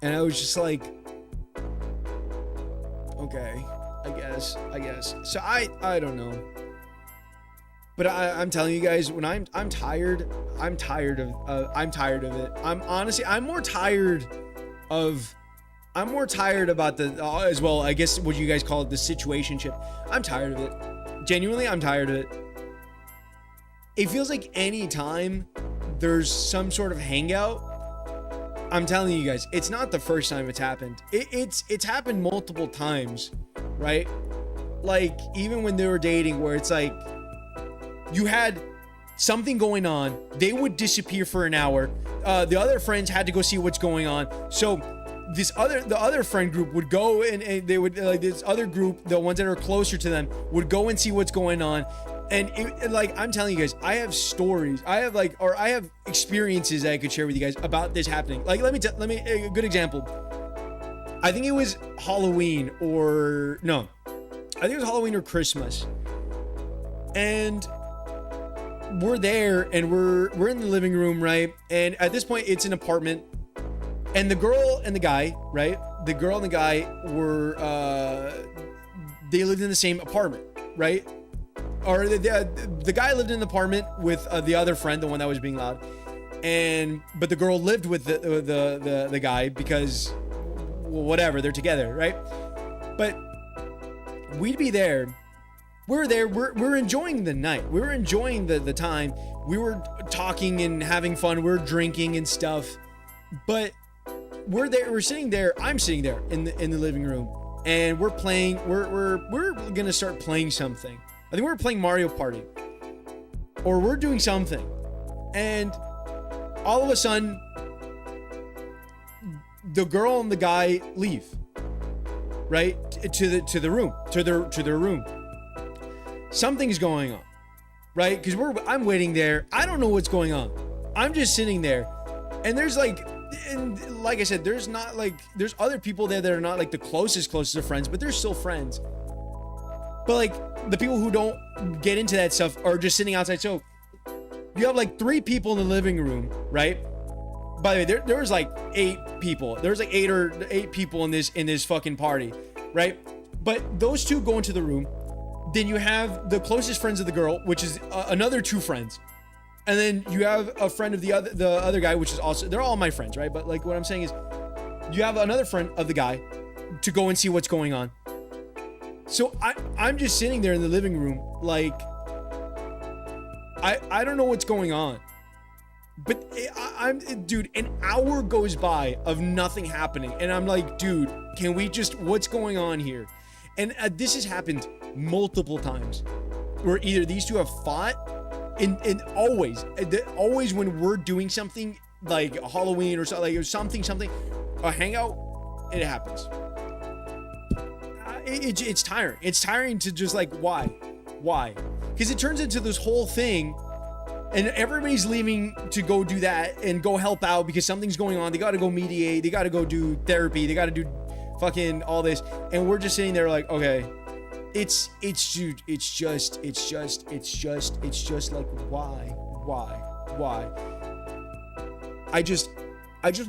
And I was just like, okay, I guess. So I don't know. But I'm telling you guys, when I'm tired of it. I'm more tired about the as well, I guess what you guys call it, the situationship. I'm tired of it. Genuinely, I'm tired of it. It feels like any time there's some sort of hangout, I'm telling you guys, it's not the first time it's happened. It's happened multiple times, right? Like, even when they were dating, where it's like, you had something going on, they would disappear for an hour. The other friends had to go see what's going on. So the other friend group would go and they would, like, this other group, the ones that are closer to them, would go and see what's going on. And like, I'm telling you guys, I have stories, I have experiences that I could share with you guys about this happening. Like, let me a good example. I think it was Halloween or Christmas. And we're there and we're in the living room, right? And at this point, it's an apartment. And the girl and the guy, right? The girl and the guy were, they lived in the same apartment, right? Or the guy lived in an apartment with the other friend, the one that was being loud, but the girl lived with the guy because, well, whatever, they're together, right? But we'd be there. We're enjoying the night. We were enjoying the time. We were talking and having fun. We're drinking and stuff. But we're there. We're sitting there. I'm sitting there in the living room, and we're playing. We're gonna start playing something. I think we were playing Mario Party, or we're doing something, and all of a sudden, the girl and the guy leave, right, to their room. Something's going on, right? Because I'm waiting there. I don't know what's going on. I'm just sitting there, and there's like I said, there's other people there that are not like the closest of friends, but they're still friends. But like, the people who don't get into that stuff are just sitting outside. So you have like 3 people in the living room, right? By the way, there was like 8 people. There was like 8 people in this fucking party, right? But those 2 go into the room. Then you have the closest friends of the girl, which is another 2 friends. And then you have a friend of the other guy, which is also, they're all my friends, right? But like, what I'm saying is, you have another friend of the guy to go and see what's going on. So I'm just sitting there in the living room, like, I don't know what's going on. But dude, an hour goes by of nothing happening. And I'm like, dude, can we just, what's going on here? And this has happened multiple times where either these two have fought and always when we're doing something like Halloween or something, a hangout, it happens. It's tiring. It's tiring to just like, why? Because it turns into this whole thing. And everybody's leaving to go do that and go help out because something's going on. They got to go mediate. They got to go do therapy. They got to do fucking all this. And we're just sitting there like, okay, it's dude, it's just like, why? I just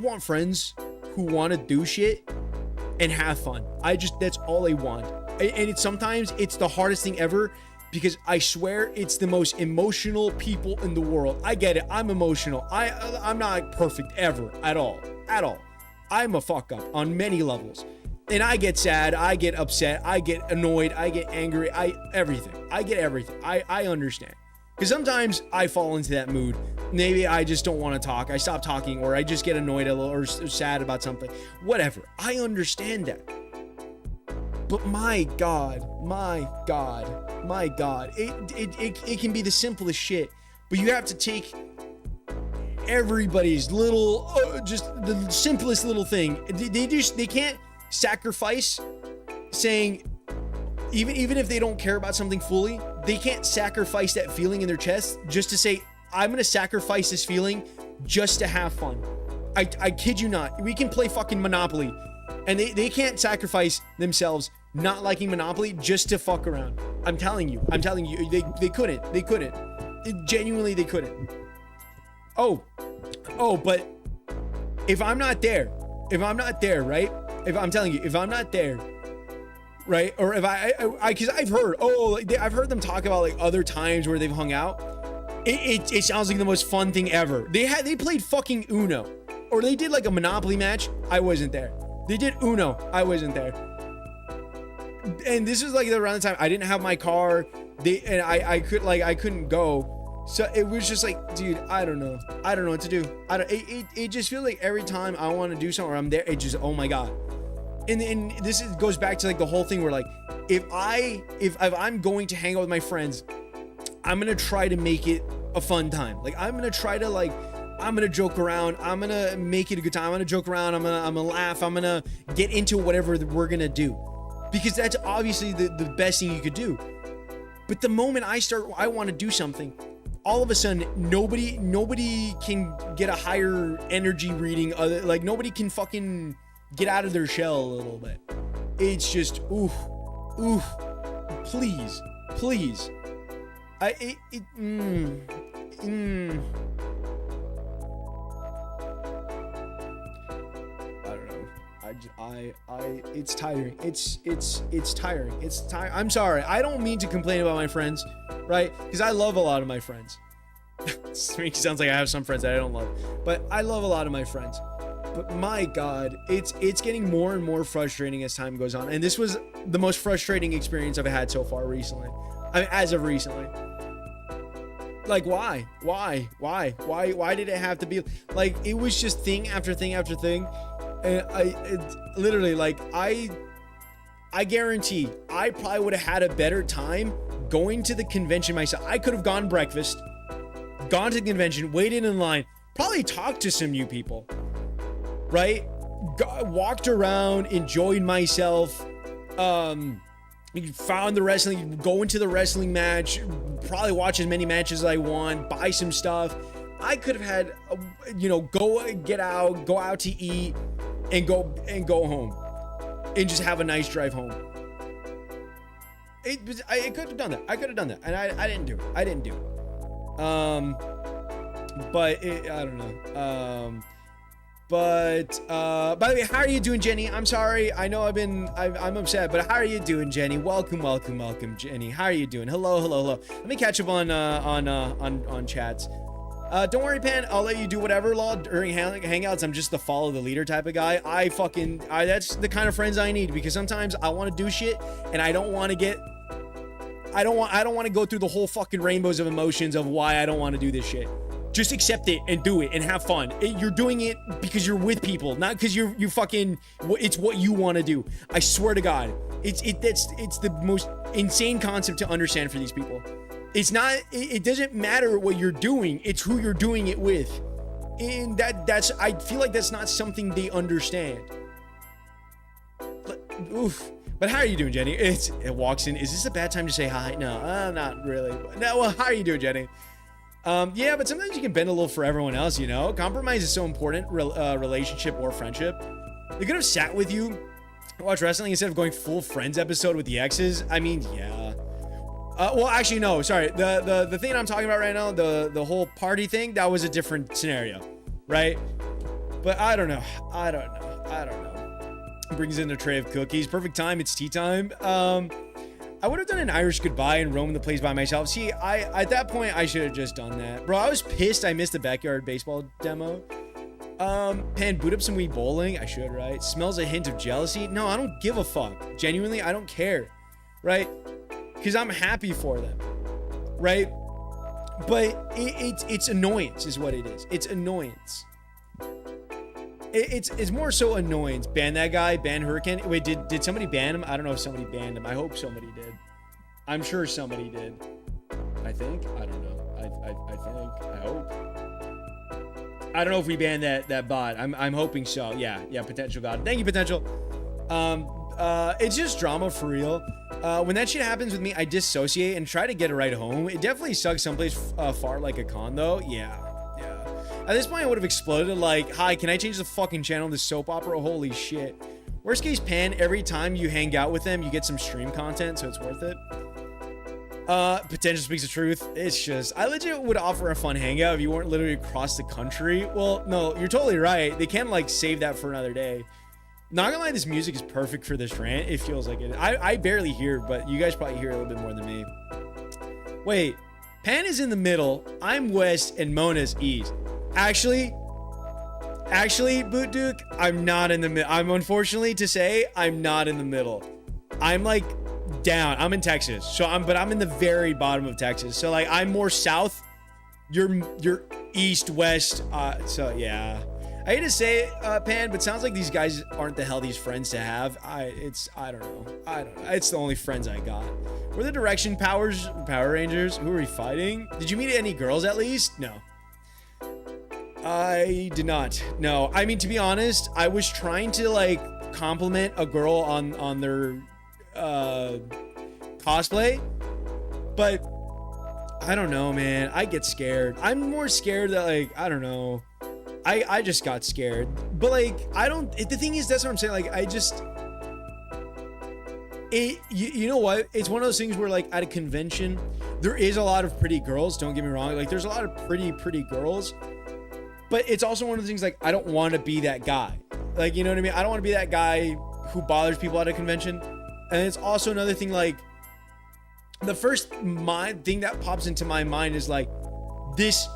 want friends who want to do shit and have fun. That's all I want. And sometimes it's the hardest thing ever. Because I swear it's the most emotional people in the world. I get it. I'm emotional. I'm not perfect ever at all. I'm a fuck up on many levels. And I get sad. I get upset. I get annoyed. I get angry. Everything. I get everything. I understand. Because sometimes I fall into that mood. Maybe I just don't want to talk. I stop talking or I just get annoyed a little or sad about something. Whatever. I understand that. But my God, it can be the simplest shit, but you have to take everybody's little, just the simplest little thing. They can't sacrifice saying, even if they don't care about something fully, they can't sacrifice that feeling in their chest just to say, I'm going to sacrifice this feeling just to have fun. I kid you not. We can play fucking Monopoly and they can't sacrifice themselves not liking Monopoly just to fuck around. I'm telling you, they couldn't. Genuinely, they couldn't. Oh, but if I'm not there, right? If I'm telling you, if I'm not there, right? Or if cause I've heard them talk about like other times where they've hung out. It sounds like the most fun thing ever. They played fucking Uno, or they did like a Monopoly match. I wasn't there. They did Uno. I wasn't there. And this was like around the time I didn't have my car. I couldn't go. So it was just like, dude, I don't know what to do. It just feels like every time I want to do something or I'm there, it just, oh my God. And this goes back to like the whole thing where like, if I'm going to hang out with my friends, I'm going to try to make it a fun time. Like I'm going to try to like, I'm going to joke around. I'm going to make it a good time. I'm going to joke around. I'm going to laugh. I'm going to get into whatever we're going to do. Because that's obviously the best thing you could do. But the moment I want to do something, all of a sudden, nobody can get a higher energy reading. Like, nobody can fucking get out of their shell a little bit. It's just, oof, please. I don't know. It's tiring. It's tiring. I'm sorry. I don't mean to complain about my friends, right? Because I love a lot of my friends. It sounds like I have some friends that I don't love, but I love a lot of my friends. But my God, it's getting more and more frustrating as time goes on. And this was the most frustrating experience I've had so far recently. I mean, as of recently. Like, why did it have to be like, it was just thing after thing after thing. And I guarantee I probably would have had a better time going to the convention myself. I could have gone breakfast, gone to the convention, waited in line, probably talked to some new people, right? Walked around, enjoyed myself, found the wrestling, go into the wrestling match, probably watch as many matches as I want, buy some stuff. I could have had, go out to eat and go home and just have a nice drive home. I could have done that. And I didn't do it. But I don't know. But by the way, how are you doing, Jenny? I'm sorry. I know I'm upset, but how are you doing, Jenny? Welcome, Jenny. How are you doing? Hello. Let me catch up on chats. Don't worry, Pan. I'll let you do whatever, Law, during hangouts. I'm just the follow the leader type of guy. That's the kind of friends I need, because sometimes I want to do shit and I don't want to get I don't want to go through the whole fucking rainbows of emotions of why I don't want to do this shit. Just accept it and do it and have fun. You're doing it because you're with people, not because you fucking. It's what you want to do. I swear to God, it's the most insane concept to understand for these people. It's not. It doesn't matter what you're doing. It's who you're doing it with, and that's. I feel like that's not something they understand. Oof. But how are you doing, Jenny? It walks in. Is this a bad time to say hi? No, not really. No. Well, how are you doing, Jenny? Yeah, but sometimes you can bend a little for everyone else, you know? Compromise is so important, relationship or friendship. They could have sat with you, watch wrestling instead of going full Friends episode with the exes. I mean, yeah. Well, actually, no, sorry. The thing I'm talking about right now, the whole party thing, that was a different scenario, right? But I don't know. Brings in a tray of cookies. Perfect time. It's tea time. I would have done an Irish goodbye and roamed the place by myself. See, at that point, I should have just done that. Bro, I was pissed I missed the backyard baseball demo. Pan, boot up some Wii bowling. I should, right? Smells a hint of jealousy. No, I don't give a fuck. Genuinely, I don't care, right? Because I'm happy for them, right? But it's annoyance is what it is. It's annoyance. It's more so annoyance. Ban that guy, ban Hurricane. Wait, did somebody ban him? I don't know if somebody banned him. I hope somebody did. I'm sure somebody did. I think. I don't know. I think. I hope. I don't know if we banned that bot. I'm hoping so. Yeah, Potential God. Thank you, Potential. It's just drama for real. When that shit happens with me, I dissociate and try to get a ride home. It definitely sucks someplace far like a con though. Yeah. At this point, I would have exploded like, hi, can I change the fucking channel to soap opera? Holy shit. Worst case, Pan, every time you hang out with them, you get some stream content, so it's worth it. Potential speaks the truth. It's just, I legit would offer a fun hangout if you weren't literally across the country. Well, no, you're totally right. They can like save that for another day. Not gonna lie, this music is perfect for this rant. It feels like it. I barely hear, but you guys probably hear a little bit more than me. Wait, Pan is in the middle, I'm west, and Mona's east. Actually, Boot Duke, I'm not in the middle. I'm unfortunately to say, I'm not in the middle. I'm like down. I'm in Texas, so I'm in the very bottom of Texas. So like, I'm more south. You're east, west. So yeah. I hate to say it, Pan, but sounds like these guys aren't the healthiest friends to have. I don't know. It's the only friends I got. We're the Direction Power Rangers. Who are we fighting? Did you meet any girls at least? No. I did not. No. I mean, to be honest, I was trying to like compliment a girl on their cosplay, but I don't know, man. I get scared. I'm more scared that like, I don't know. I just got scared, but like, the thing is, that's what I'm saying. Like, you know what? It's one of those things where like at a convention, there is a lot of pretty girls. Don't get me wrong. Like there's a lot of pretty girls, but it's also one of the things like, I don't want to be that guy. Like, you know what I mean? I don't want to be that guy who bothers people at a convention. And it's also another thing, like the first thing that pops into my mind is like this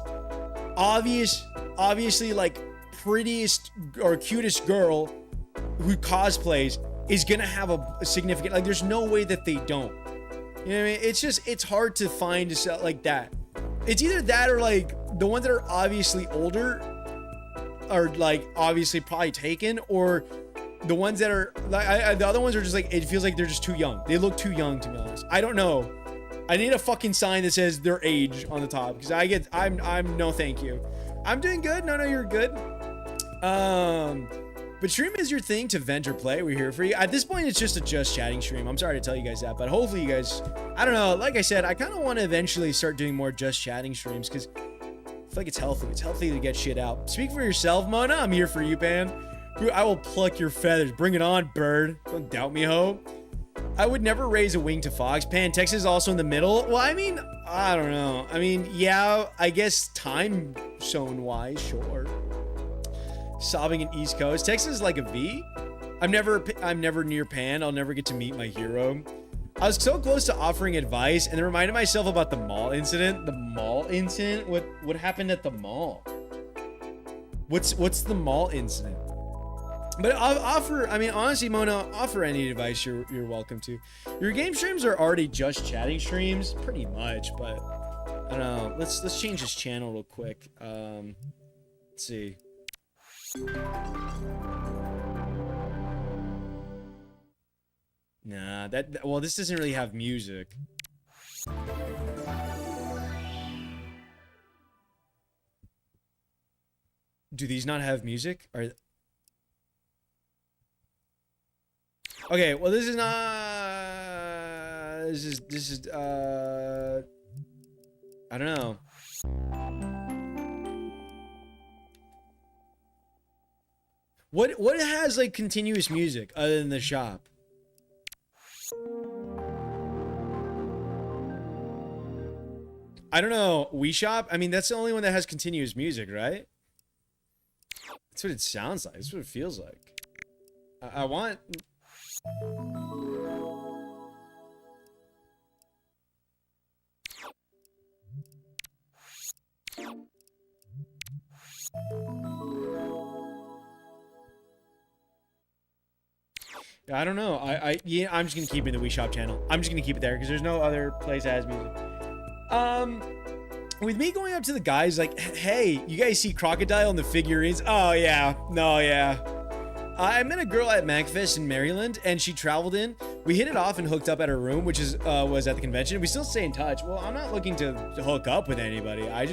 obviously like prettiest or cutest girl who cosplays is gonna have a significant, like there's no way that they don't, you know what I mean? It's hard to find like that. It's either that or like the ones that are obviously older are like obviously probably taken, or the ones that are like the other ones are just like, it feels like they're just too young. They look too young, to be honest. I don't know. I need a fucking sign that says their age on the top, because I'm no thank you. I'm doing good. No, you're good. But stream is your thing to vent or play. We're here for you. At this point, it's just a just chatting stream. I'm sorry to tell you guys that, but hopefully you guys, I don't know. Like I said, I kind of want to eventually start doing more just chatting streams because I feel like it's healthy. It's healthy to get shit out. Speak for yourself, Mona. I'm here for you, Pan. I will pluck your feathers. Bring it on, bird. Don't doubt me, ho. I would never raise a wing to Fox. Pan, Texas is also in the middle. Well, I mean, I don't know. I mean, yeah, I guess time zone wise, sure. Sobbing in East Coast. Texas is like a V. I'm never near Pan. I'll never get to meet my hero. I was so close to offering advice and then reminded myself about the mall incident. The mall incident? What happened at the mall? What's the mall incident? But I'll offer, I mean, honestly, Mona, offer any advice you're welcome to. Your game streams are already just chatting streams, pretty much, but I don't know. Let's change this channel real quick. Let's see. Nah, well, this doesn't really have music. Do these not have music? Okay, well, this is not. This is. I don't know. What has like continuous music other than the shop? I don't know. Wii Shop? I mean, that's the only one that has continuous music, right? That's what it sounds like. That's what it feels like. I want... I don't know. Yeah, I'm just gonna keep it in the Wii Shop channel. I'm just gonna keep it there because there's no other place that has music. With me going up to the guys like, hey, you guys see Crocodile and the figurines? Oh yeah, no, yeah. I met a girl at MagFest in Maryland, and she traveled in. We hit it off and hooked up at her room, which is was at the convention. We still stay in touch. Well, I'm not looking to hook up with anybody. I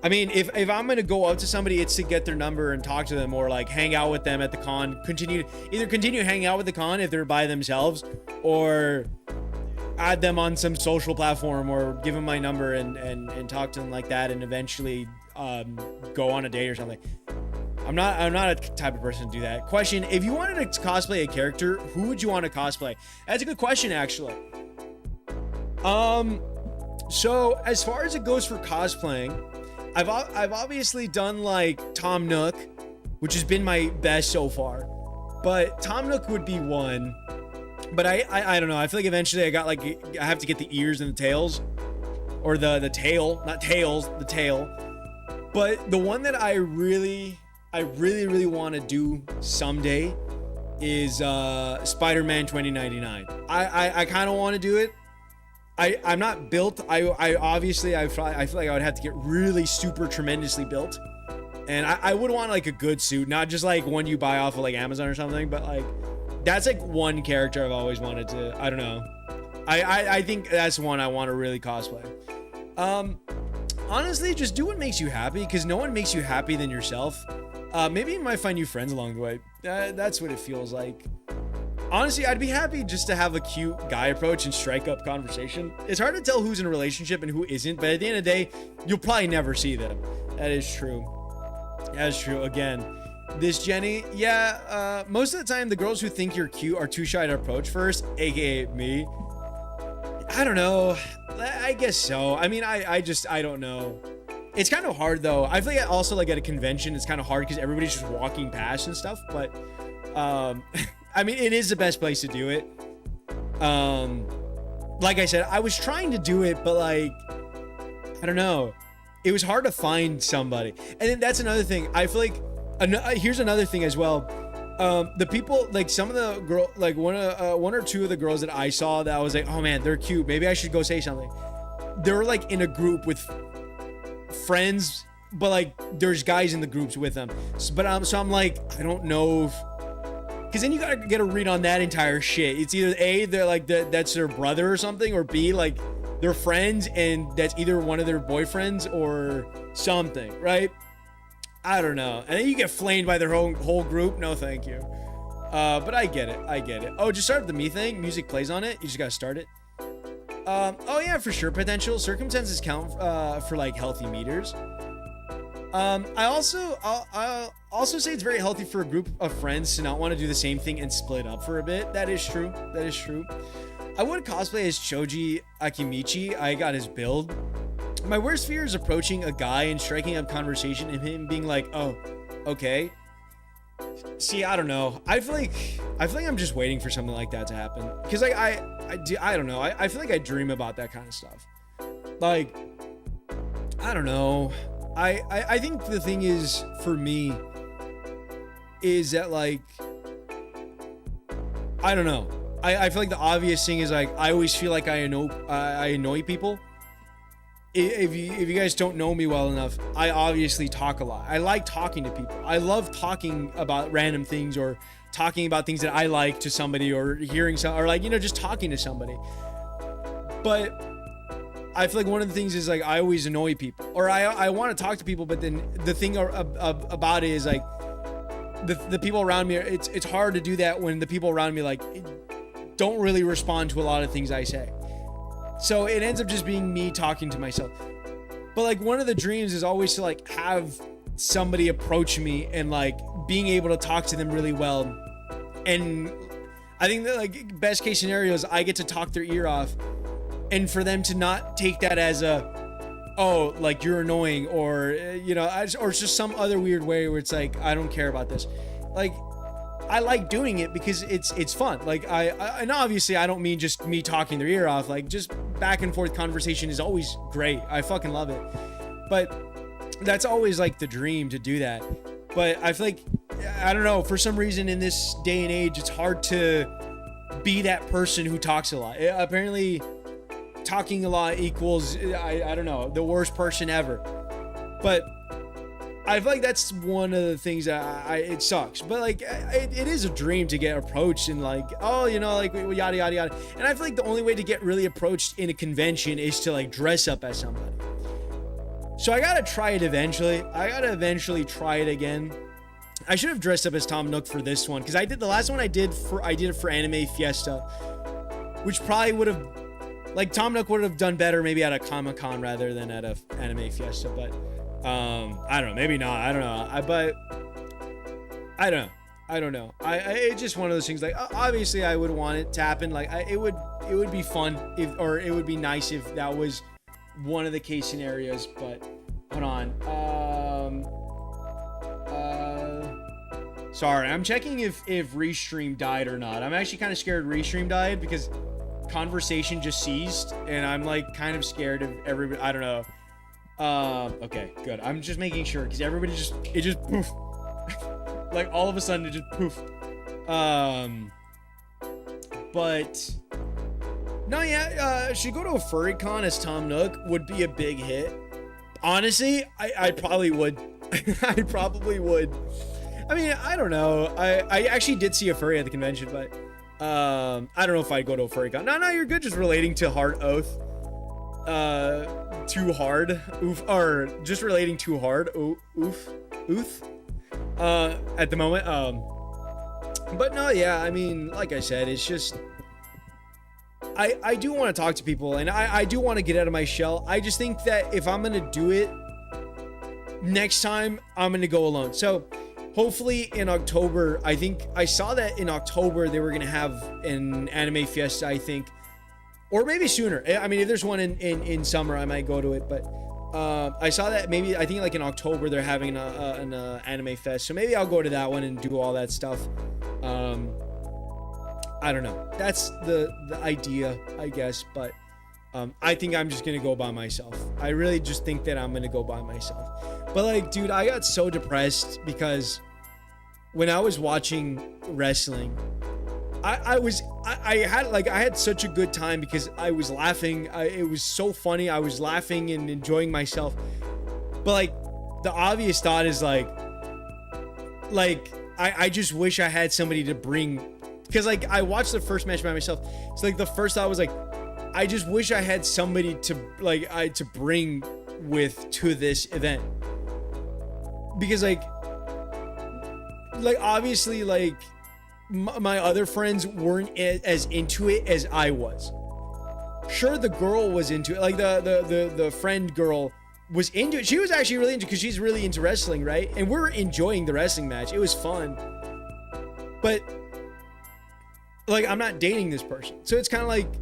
mean, if I'm gonna go up to somebody, it's to get their number and talk to them, or like hang out with them at the con. Continue hanging out with the con if they're by themselves, or add them on some social platform, or give them my number and talk to them like that, and eventually go on a date or something. I'm not a type of person to do that. Question: if you wanted to cosplay a character, who would you want to cosplay? That's a good question, actually. So as far as it goes for cosplaying, I've obviously done like Tom Nook, which has been my best so far. But Tom Nook would be one. But I don't know. I feel like eventually I have to get the ears and the tails, or the tail, not tails, the tail. But the one that I really want to do someday is Spider-Man 2099. I kind of want to do it. I'm not built. I feel like I would have to get really super tremendously built, and I would want like a good suit, not just like one you buy off of like Amazon or something, but like that's like one character I've always wanted to. I don't know. I think that's one I want to really cosplay. Honestly, just do what makes you happy, because no one makes you happy than yourself. Maybe you might find new friends along the way. That's what it feels like. Honestly, I'd be happy just to have a cute guy approach and strike up conversation. It's hard to tell who's in a relationship and who isn't, but at the end of the day, you'll probably never see them. That is true. That is true. Again, this Jenny, yeah, most of the time, the girls who think you're cute are too shy to approach first, aka me. I don't know. I guess so. I mean, I don't know. It's kind of hard, though. I feel like also, like, at a convention, it's kind of hard because everybody's just walking past and stuff, but, I mean, it is the best place to do it. Like I said, I was trying to do it, but like, I don't know. It was hard to find somebody. And then that's another thing. I feel like, here's another thing as well. The people, like some of the girl, like one or two of the girls that I saw that I was like, oh man, they're cute. Maybe I should go say something. They're like in a group with friends, but like there's guys in the groups with them. So I'm like, I don't know if, because then you gotta get a read on that entire shit. It's either A, they're like that's their brother or something, or B, like they're friends and that's either one of their boyfriends or something, right? I don't know. And then you get flamed by their whole group. No, thank you. But I get it. I get it. Oh, just start the me thing. Music plays on it. You just gotta start it. Oh yeah, for sure. Potential circumstances count for like healthy meters. I'll also say it's very healthy for a group of friends to not want to do the same thing and split up for a bit. That is true. That is true. I would cosplay as Choji Akimichi. I got his build. My worst fear is approaching a guy and striking up conversation and him being like, oh, okay. See, I don't know. I feel like I'm just waiting for something like that to happen. Because like I don't know. I feel like I dream about that kind of stuff. Like, I don't know. I think the thing is, for me, is that like, I don't know. I feel like the obvious thing is like, I always feel like I annoy people. If you guys don't know me well enough, I obviously talk a lot. I like talking to people. I love talking about random things, or talking about things that I like to somebody, or hearing some, or like, you know, just talking to somebody. But I feel like one of the things is like, I always annoy people, or I want to talk to people, but then the thing about it is like, the people around me, it's hard to do that when the people around me like don't really respond to a lot of things I say. So it ends up just being me talking to myself. But like, one of the dreams is always to like have somebody approach me and like being able to talk to them really well. And I think that like best case scenario is I get to talk their ear off, and for them to not take that as oh, like you're annoying, or, you know, or it's just some other weird way where it's like, I don't care about this. Like, I like doing it because it's fun. Like and obviously I don't mean just me talking their ear off. Like, just back and forth conversation is always great. I fucking love it. But that's always like the dream, to do that. But I feel like, I don't know, for some reason in this day and age, it's hard to be that person who talks a lot. Apparently talking a lot equals, I don't know, the worst person ever. But I feel like that's one of the things that it sucks, but like it is a dream to get approached and like, oh, you know, like yada yada yada. And I feel like the only way to get really approached in a convention is to like dress up as somebody. So I gotta try it eventually. I gotta eventually try it again. I should have dressed up as Tom Nook for this one, because I did the last one I did it for Anime Fiesta, which probably would have, like, Tom Nook would have done better maybe at a Comic-Con rather than at a Anime Fiesta. But I don't know, maybe not, I don't know. But I don't know. It's just one of those things, like, obviously I would want it to happen. Like, it would be fun or it would be nice if that was one of the case scenarios. But hold on, sorry, I'm checking if Restream died or not. I'm actually kind of scared Restream died, because conversation just ceased, and I'm like kind of scared of everybody. I don't know. Okay, good. I'm just making sure, because everybody just poof. Like, all of a sudden it just poof. But no, yeah, should go to a furry con as Tom Nook would be a big hit. Honestly, I probably would. I probably would. I mean, I don't know. I actually did see a furry at the convention, but I don't know if I'd go to a furry con. No, you're good. Just relating to Hard Oath. Too hard. Oof. Or just relating too hard. Oof. At the moment. But no, yeah, I mean, like I said, it's just, I do want to talk to people, and I do want to get out of my shell. I just think that if I'm going to do it next time, I'm going to go alone. So hopefully in October, I think I saw that in October they were going to have an Anime Fiesta, I think, or maybe sooner. I mean, if there's one in summer, I might go to it. But I saw that maybe, I think like in October they're having an Anime Fest, so maybe I'll go to that one and do all that stuff. I don't know. That's the idea, I guess. But I think I'm just gonna go by myself. I really just think that I'm gonna go by myself. But like, dude, I got so depressed because when I was watching wrestling, I had such a good time because I was laughing. It was so funny. I was laughing and enjoying myself. But like, the obvious thought is like I just wish I had somebody to bring, because like I watched the first match by myself. So like the first thought was like, I just wish I had somebody to to bring with to this event, because like obviously like my other friends weren't as into it as I was. Sure, the girl was into it, like the friend girl was into it. She was actually really into it because she's really into wrestling, right? And we're enjoying the wrestling match. It was fun. But like, I'm not dating this person, so it's kind of like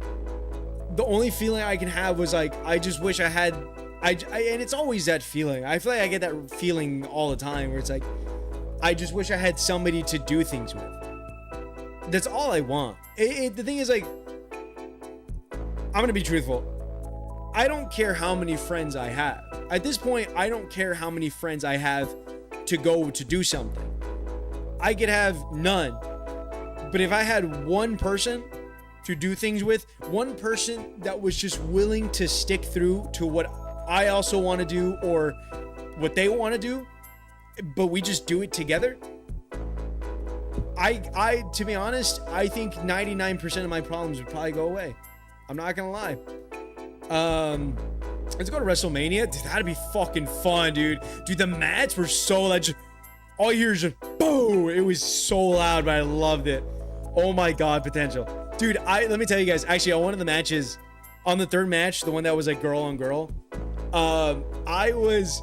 the only feeling I can have was like, I just wish I had and it's always that feeling. I feel like I get that feeling all the time where it's like, I just wish I had somebody to do things with. That's all I want. The thing is, like, I'm gonna be truthful. I don't care how many friends I have. At this point, I don't care how many friends I have to go to do something. I could have none. But if I had one person to do things with, one person that was just willing to stick through to what I also want to do or what they want to do, but we just do it together, I to be honest, I think 99% of my problems would probably go away. I'm not gonna lie. Let's go to WrestleMania. Dude, that'd be fucking fun, dude. Dude, the mats were so loud. Just, all you hear is just boom. It was so loud, but I loved it. Oh my god, potential. Dude, let me tell you guys, actually on one of the matches, on the third match, the one that was like girl on girl, I was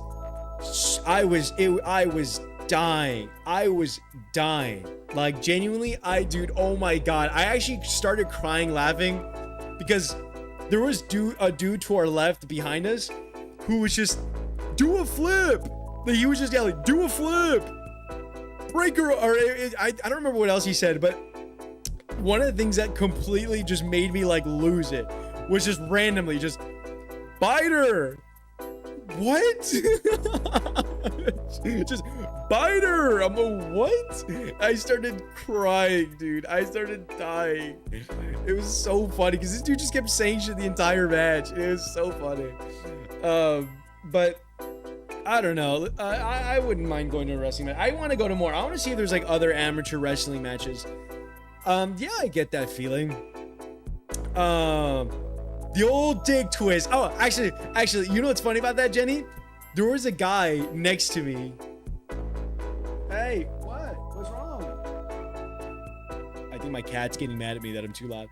dying. I was dying. Like genuinely, dude, oh my god. I actually started crying laughing because there was a dude to our left behind us who was just, do a flip. Like, he was just yelling, do a flip. Breaker, or I don't remember what else he said, but one of the things that completely just made me like lose it was just randomly just, biter. What? Just biter. I'm a what? I started crying, dude. I started dying. It was so funny because this dude just kept saying shit the entire match. It was so funny. But I don't know. I wouldn't mind going to a wrestling match. I want to go to more. I want to see if there's like other amateur wrestling matches. Yeah, I get that feeling. The old dick twist. Oh, actually, you know what's funny about that, Jenny? There was a guy next to me. Hey, what? What's wrong? I think my cat's getting mad at me that I'm too loud.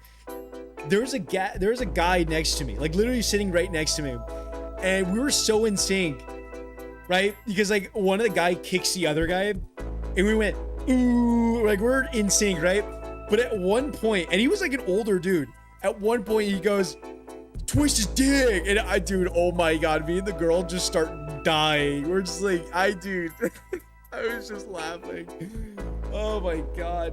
There was a guy next to me, like literally sitting right next to me, and we were so in sync, right? Because like one of the guy kicks the other guy, and we went ooh, like we're in sync, right? But at one point, and he was like an older dude. At one point, he goes, twist his dick, and dude, oh my god, me and the girl just start dying. We're just like, dude, I was just laughing. Oh my god.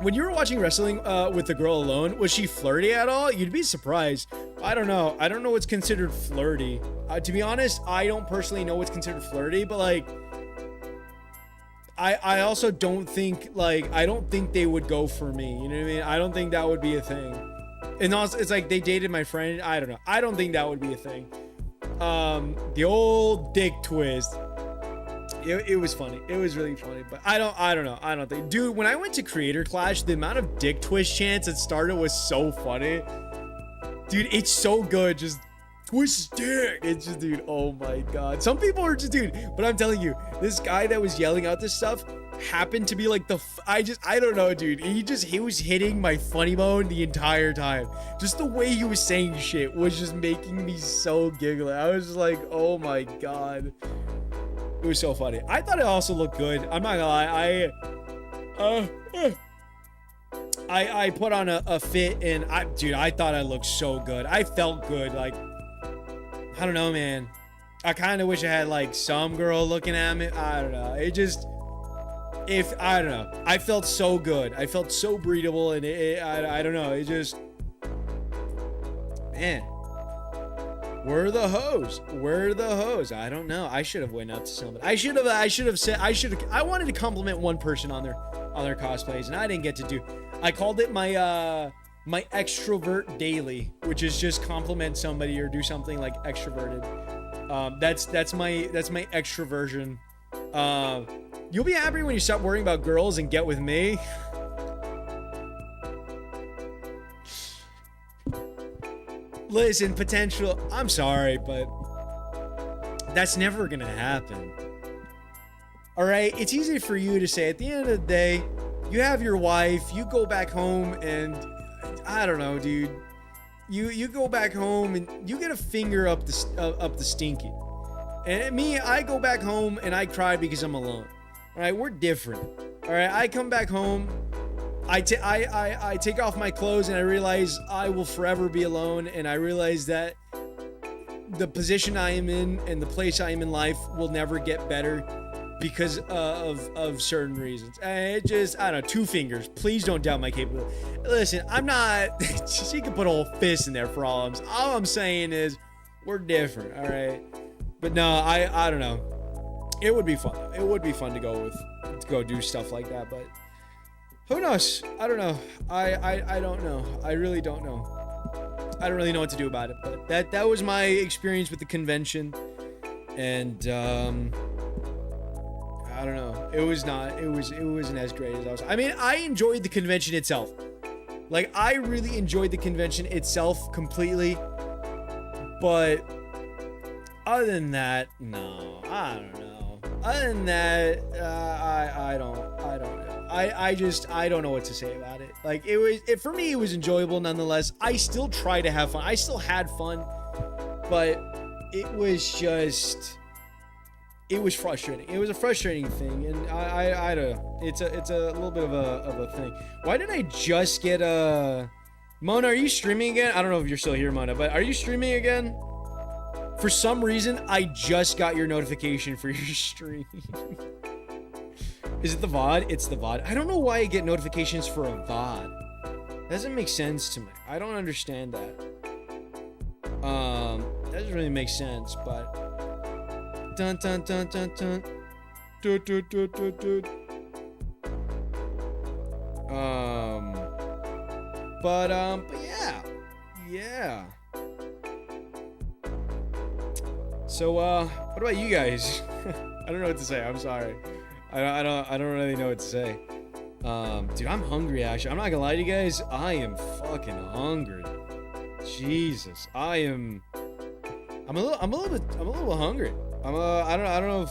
When you were watching wrestling with the girl alone, was she flirty at all? You'd be surprised. I don't know what's considered flirty. To be honest, I don't personally know what's considered flirty, but like, I also don't think, like, I don't think they would go for me. You know what I mean? I don't think that would be a thing. And also, it's like they dated my friend. I don't know. I don't think that would be a thing. The old dick twist. It was funny. It was really funny. But I don't know. I don't think. Dude, when I went to Creator Clash, the amount of dick twist chants that started was so funny. Dude, it's so good. Just twist his dick. It's just, dude, oh my god. Some people are just, dude, but I'm telling you, this guy that was yelling out this stuff happened to be like I don't know, dude. He was hitting my funny bone the entire time. Just the way he was saying shit was just making me so giggle. I was just like, oh my god. It was so funny. I thought it also looked good. I'm not gonna lie. I put on a fit, and dude, I thought I looked so good. I felt good. Like, I don't know, man. I kind of wish I had like some girl looking at me. I don't know. I don't know. I felt so good. I felt so breathable, and I don't know. It just, man. Where are the hoes? Where are the hoes? I don't know. I should have went up to somebody. I wanted to compliment one person on their cosplays, and I didn't get to do. I called it my my extrovert daily, which is just compliment somebody or do something like extroverted. That's my extroversion. You'll be happy when you stop worrying about girls and get with me. Listen, potential, I'm sorry, but that's never gonna happen. Alright, it's easy for you to say at the end of the day, you have your wife, you go back home, and I don't know, dude. You go back home and you get a finger up the stinky. And me, I go back home and I cry because I'm alone. Alright, we're different. Alright, I come back home, I take off my clothes, and I realize I will forever be alone, and I realize that the position I am in and the place I am in life will never get better because of certain reasons. And it just, I don't know, 2 fingers. Please don't doubt my capability. Listen, I'm not, she can put a whole fist in there for all I'm saying is we're different, all right? But no, I don't know. It would be fun. It would be fun to go go do stuff like that, but who knows? I don't know. I don't know. I really don't know. I don't really know what to do about it, but that was my experience with the convention, and I don't know. It wasn't as great as I was. I mean, I enjoyed the convention itself. Like, I really enjoyed the convention itself completely, but other than that, no, I don't know. Other than that, I don't know. I don't know what to say about it. Like, for me, it was enjoyable nonetheless. I still try to have fun. I still had fun, but it was frustrating. It was a frustrating thing, and I don't know. It's a little bit of a thing. Why did I just get Mona, are you streaming again? I don't know if you're still here, Mona, but are you streaming again? For some reason, I just got your notification for your stream. Is it the VOD? It's the VOD. I don't know why I get notifications for a VOD. That doesn't make sense to me. I don't understand that. That doesn't really make sense, but dun dun dun dun dun. Dun, dun, dun, dun, dun. But yeah. So, what about you guys? I don't know what to say. I'm sorry. I don't really know what to say. Dude, I'm hungry, actually. I'm not gonna lie to you guys. I am fucking hungry. Jesus. I'm a little bit hungry. I don't know.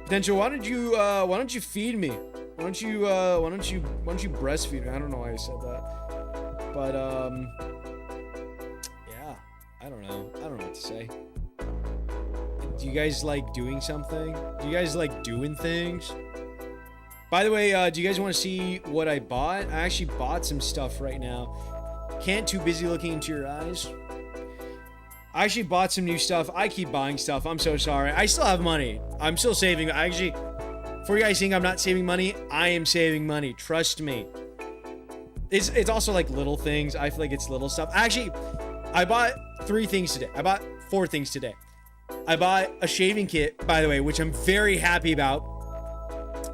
Potential, why don't you feed me? Why don't you breastfeed me? I don't know why I said that. But, yeah. I don't know what to say. Do you guys like doing something? Do you guys like doing things? By the way, do you guys want to see what I bought? I actually bought some stuff right now. Can't too busy looking into your eyes. I actually bought some new stuff. I keep buying stuff. I'm so sorry. I still have money. I'm still saving. For you guys think I'm not saving money, I am saving money. Trust me. It's also like little things. I feel like it's little stuff. Actually, I bought 3 things today. I bought 4 things today. I bought a shaving kit, by the way, which I'm very happy about.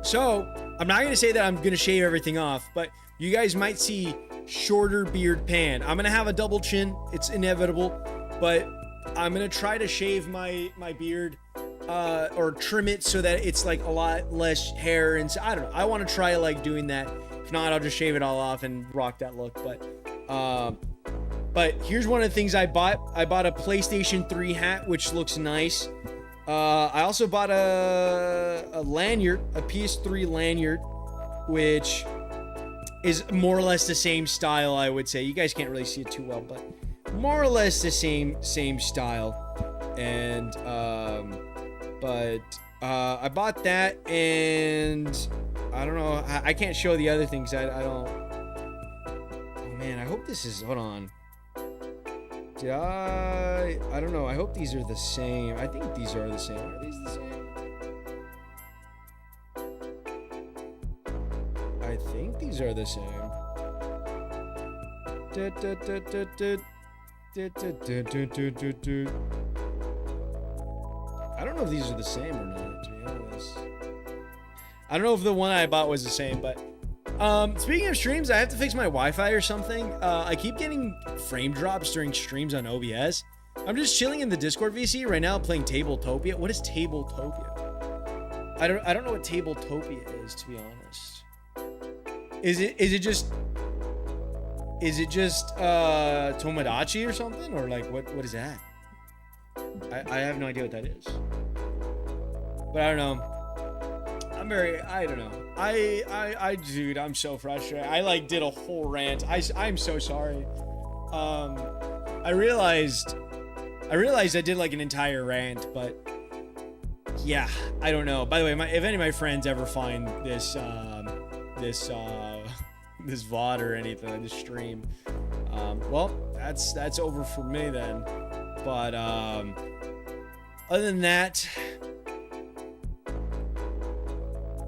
So, I'm not going to say that I'm going to shave everything off, but you guys might see shorter beard pan. I'm going to have a double chin. It's inevitable, but I'm going to try to shave my beard or trim it so that it's like a lot less hair. And so, I don't know. I want to try like doing that. If not, I'll just shave it all off and rock that look. But here's one of the things I bought. I bought a PlayStation 3 hat, which looks nice. I also bought a lanyard, a PS3 lanyard, which is more or less the same style, I would say. You guys can't really see it too well, but more or less the same style. And I bought that, and I don't know. I can't show the other things. I don't. Oh man, I hope this is. Hold on. I don't know. I hope these are the same. I think these are the same. Are these the same? I think these are the same. I don't know if these are the same or not, to be honest. I don't know if the one I bought was the same, but speaking of streams, I have to fix my Wi-Fi or something. I keep getting frame drops during streams on OBS. I'm just chilling in the Discord VC right now playing Tabletopia. What is Tabletopia? I don't know what Tabletopia is, to be honest. Is it just Tomodachi or something? Or like what is that? I have no idea what that is. But I don't know. I don't know. Dude, I'm so frustrated. I like did a whole rant. I'm so sorry. I realized I did like an entire rant, but yeah, I don't know. By the way, if any of my friends ever find this VOD or anything, this stream, well, that's over for me then. But other than that,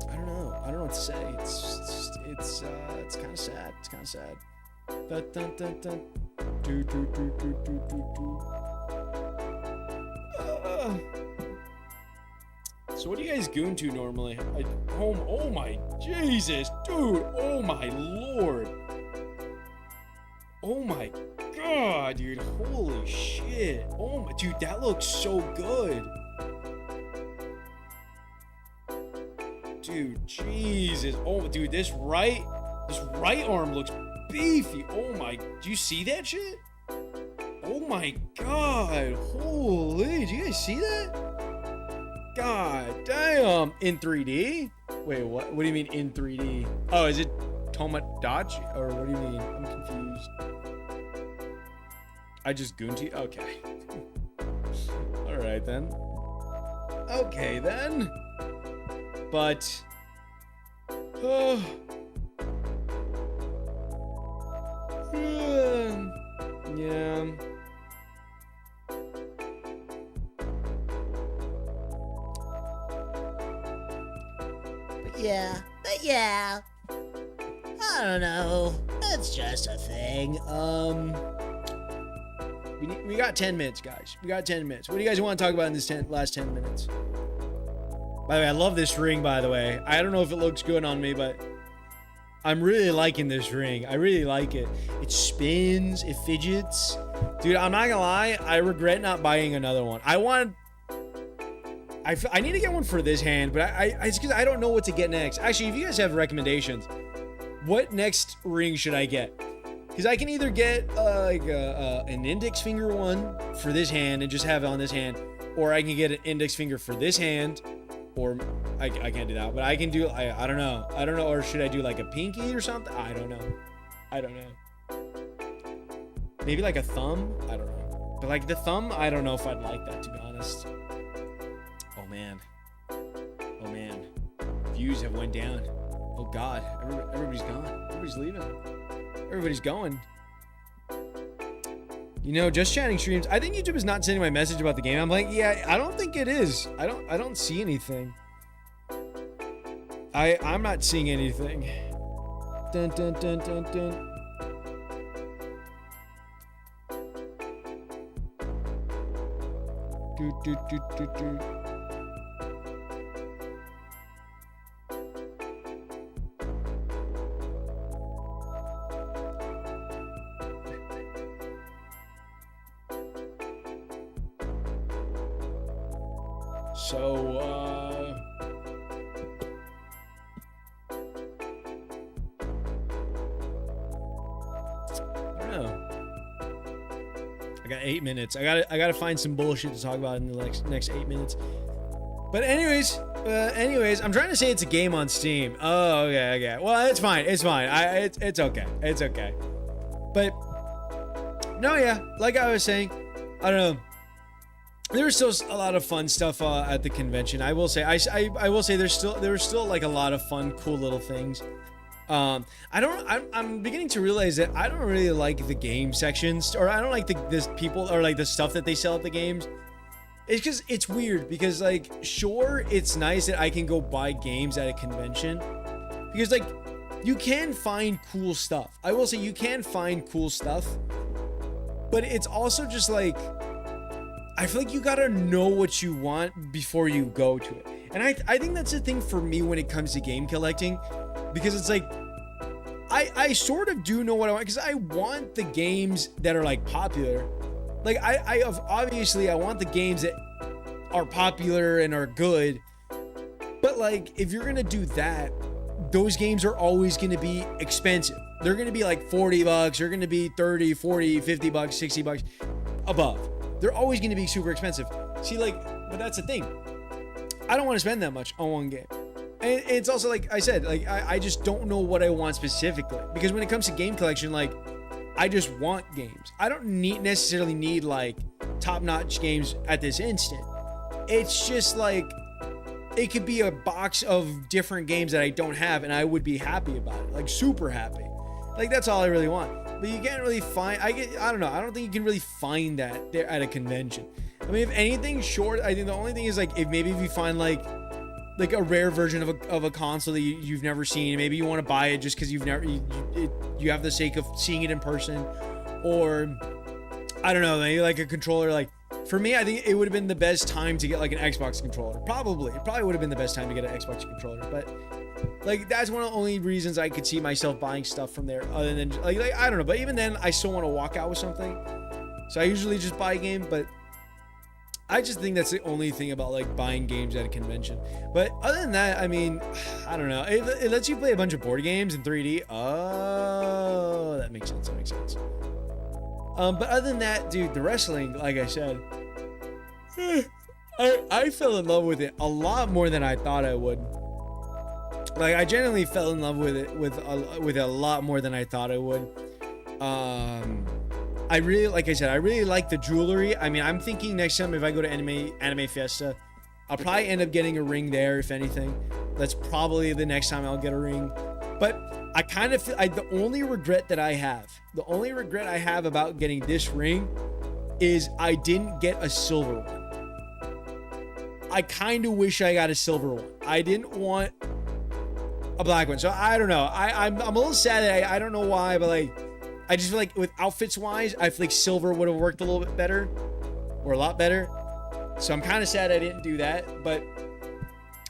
I don't know what to say. It's kind of sad. It's kind of sad. Dun, dun, dun, dun. Do, do, do, do, do, do, do. So what do you guys goon to normally? Oh my Jesus, dude. Oh my Lord. Oh my God, dude. Holy shit. Oh my, dude, that looks so good. Dude, Jesus. Oh, dude, this right arm looks beefy. Oh my, do you see that shit? Oh my God. Holy, do you guys see that? God damn. In 3D? Wait, what? What do you mean in 3D? Oh, is it Tomodachi? Or what do you mean? I'm confused. I just gooned you? Okay. Alright then. Okay then. But... yeah. But yeah. I don't know. It's just a thing. We got 10 minutes, guys. We got 10 minutes. What do you guys want to talk about in this last 10 minutes? By the way, I love this ring, by the way. I don't know if it looks good on me, but I'm really liking this ring. I really like it. It spins, it fidgets. Dude, I'm not gonna lie. I regret not buying another one. I need to get one for this hand, but it's because I don't know what to get next. Actually, if you guys have recommendations, what next ring should I get? Because I can either get an index finger one for this hand and just have it on this hand, or I can get an index finger for this hand, or I can't do that, but I can do, I don't know, or should I do like a pinky or something? I don't know. Maybe like a thumb? I don't know. But like the thumb, I don't know if I'd like that, to be honest. Oh man. Views have went down. Oh God, everybody's gone. Everybody's leaving. Everybody's going. You know, just chatting streams. I think YouTube is not sending my message about the game. I'm like, yeah, I don't think it is. I don't see anything. I'm not seeing anything. Dun dun dun dun dun. Do. So, I don't know. I got 8 minutes. I gotta find some bullshit to talk about in the next 8 minutes. But anyways, I'm trying to say it's a game on Steam. Oh, okay. Well, it's fine. It's okay. It's okay. But no, yeah. Like I was saying, I don't know. There was still a lot of fun stuff at the convention. I will say, I will say there was still like a lot of fun, cool little things. I'm beginning to realize that I don't really like the game sections, or I don't like this people, or like the stuff that they sell at the games. It's just, it's weird because like, sure, it's nice that I can go buy games at a convention because like you can find cool stuff. I will say you can find cool stuff, but it's also just like, I feel like you gotta know what you want before you go to it. And I think that's the thing for me when it comes to game collecting, because it's like, I sort of do know what I want, because I want the games that are like popular. Like I obviously I want the games that are popular and are good, but like if you're gonna do that, those games are always gonna be expensive. They're gonna be like $40, they're gonna be 30, 40, 50 bucks, 60 bucks above. They're always gonna be super expensive. See, like, but that's the thing. I don't want to spend that much on one game. And it's also like I said, like I just don't know what I want specifically, because when it comes to game collection, like I just want games. I don't necessarily need like top-notch games at this instant. It's just like it could be a box of different games that I don't have, and I would be happy about it, like super happy. Like that's all I really want. But you can't really find. I don't know. I don't think you can really find that there at a convention. I mean, if anything, short. I think the only thing is like if you find like a rare version of a console that you've never seen. Maybe you want to buy it just because you have the sake of seeing it in person, or I don't know, maybe like a controller. Like For me, I think it would have been the best time to get like an Xbox controller. Probably. It probably would have been the best time to get an Xbox controller. But like that's one of the only reasons I could see myself buying stuff from there. Other than like I don't know. But even then, I still want to walk out with something. So I usually just buy a game. But I just think that's the only thing about like buying games at a convention. But other than that, I mean, I don't know. It lets you play a bunch of board games in 3D. Oh, that makes sense. That makes sense. But other than that, dude, the wrestling, like I said, I fell in love with it a lot more than I thought I would. Like I genuinely fell in love with it with a lot more than I thought I would. I really, like I said, I really like the jewelry. I mean, I'm thinking next time if I go to Anime Fiesta, I'll probably end up getting a ring there, if anything. That's probably the next time I'll get a ring. But I kind of feel the only regret I have about getting this ring is I didn't get a silver one. I kind of wish I got a silver one. I didn't want a black one. So I don't know. I'm a little sad that I don't know why, but like I just feel like with outfits wise, I feel like silver would have worked a little bit better or a lot better. So I'm kind of sad I didn't do that, but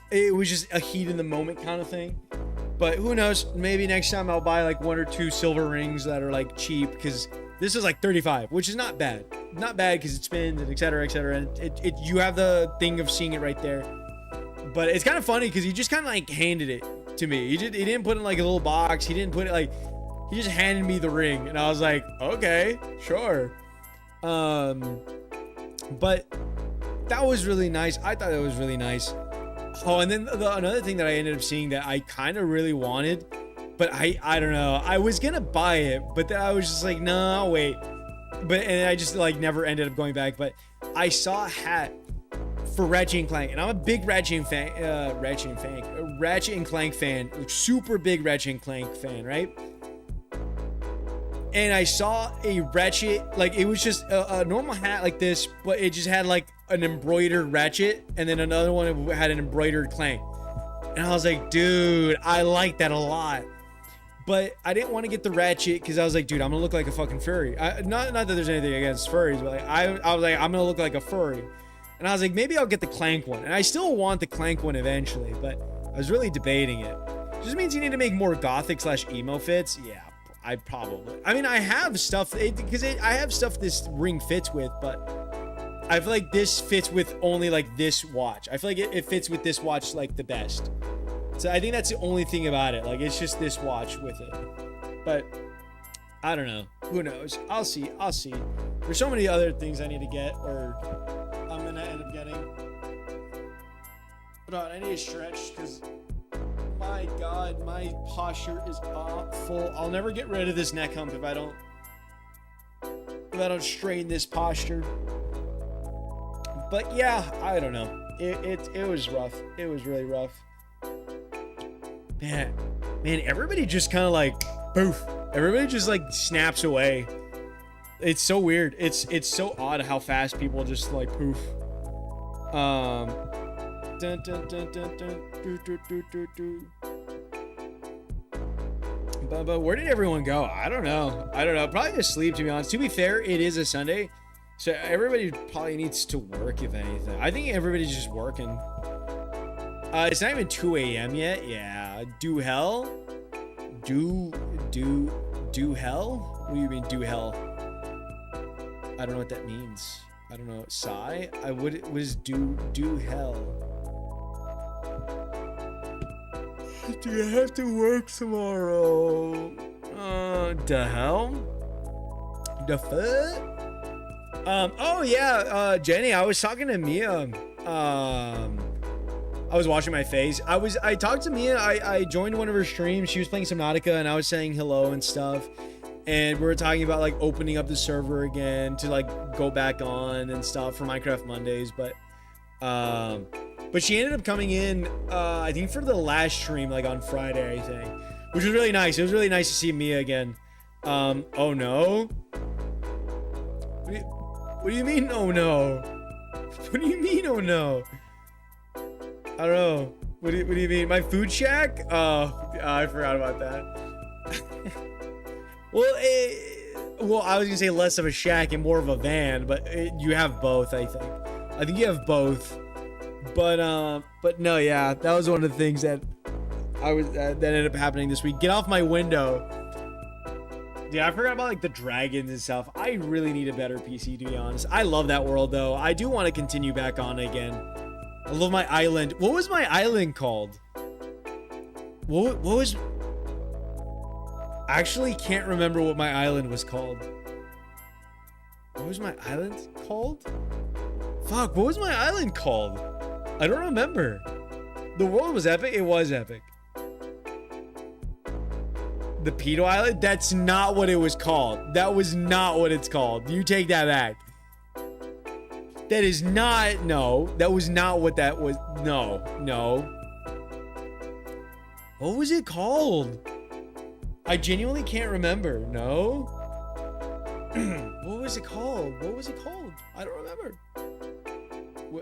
it was just a heat in the moment kind of thing. But who knows? Maybe next time I'll buy like 1 or 2 silver rings that are like cheap because this is like 35, which is not bad. Not bad because it spins and etc. etc. And it you have the thing of seeing it right there. But it's kind of funny because he just kind of like handed it to me. He didn't put it in like a little box. He didn't put it like, he just handed me the ring and I was like, okay, sure. But that was really nice. I thought that was really nice. Oh, and then another thing that I ended up seeing that I kind of really wanted, but I don't know. I was gonna buy it, but then I was just like, no, I'll wait. And I just like never ended up going back. But I saw a hat for Ratchet and Clank, and I'm a big Ratchet and Clank fan, like super big Ratchet and Clank fan, right? And I saw a Ratchet, like it was just a normal hat like this, but it just had like an embroidered Ratchet, and then another one had an embroidered Clank. And I was like, dude, I like that a lot. But I didn't want to get the Ratchet because I was like, dude, I'm gonna look like a fucking furry. Not that there's anything against furries, but like I was like, I'm gonna look like a furry. And I was like, maybe I'll get the Clank one. And I still want the Clank one eventually, but I was really debating it. Just means you need to make more gothic/emo fits. Yeah, I mean, I have stuff because I have stuff this ring fits with, but I feel like this fits with only like this watch. I feel like it fits with this watch like the best. So I think that's the only thing about it. Like it's just this watch with it. But I don't know. Who knows? I'll see. There's so many other things I need to get or I'm gonna end up getting. Hold on, I need to stretch because my God, my posture is awful. I'll never get rid of this neck hump if I don't strain this posture. But yeah, I don't know. It was rough. It was really rough. Man, everybody just kind of like poof. Everybody just like snaps away. It's so weird. It's so odd how fast people just like poof. Dun, dun, dun, dun, dun, do, do, do, do, do. But where did everyone go? I don't know. Probably asleep, to be honest. To be fair, it is a Sunday, so everybody probably needs to work, if anything. I think everybody's just working. It's not even 2 a.m. yet. Yeah. Do hell? Do hell? What do you mean, do hell? I don't know what that means. I don't know. Sigh? What is do hell? Do you have to work tomorrow? The hell? The fuck? Oh yeah, Jenny, I was talking to Mia. I was washing my face. I talked to Mia. I joined one of her streams. She was playing Subnautica and I was saying hello and stuff. And we were talking about like opening up the server again to like go back on and stuff for Minecraft Mondays. But she ended up coming in, I think for the last stream, like on Friday, I think, which was really nice. It was really nice to see Mia again. Oh no. What do you mean, oh no? What do you mean, oh no? I don't know. What do you mean? My food shack? Oh, I forgot about that. Well, well, I was gonna say less of a shack and more of a van, but you have both, I think. I think you have both. But no, yeah, that was one of the things that that ended up happening this week. Get off my window. Yeah, I forgot about like the dragons and stuff. I really need a better PC, to be honest. I love that world though. I do want to continue back on again. I love my island. What was my island called? What was... I actually can't remember what my island was called. What was my island called? Fuck, what was my island called? I don't remember. The world was epic? It was epic. The Pedo Island? That's not what it was called. That was not what it's called. You take that back. That is not... No. That was not what that was. No. No. What was it called? I genuinely can't remember. No? What was it called? What was it called? I don't remember.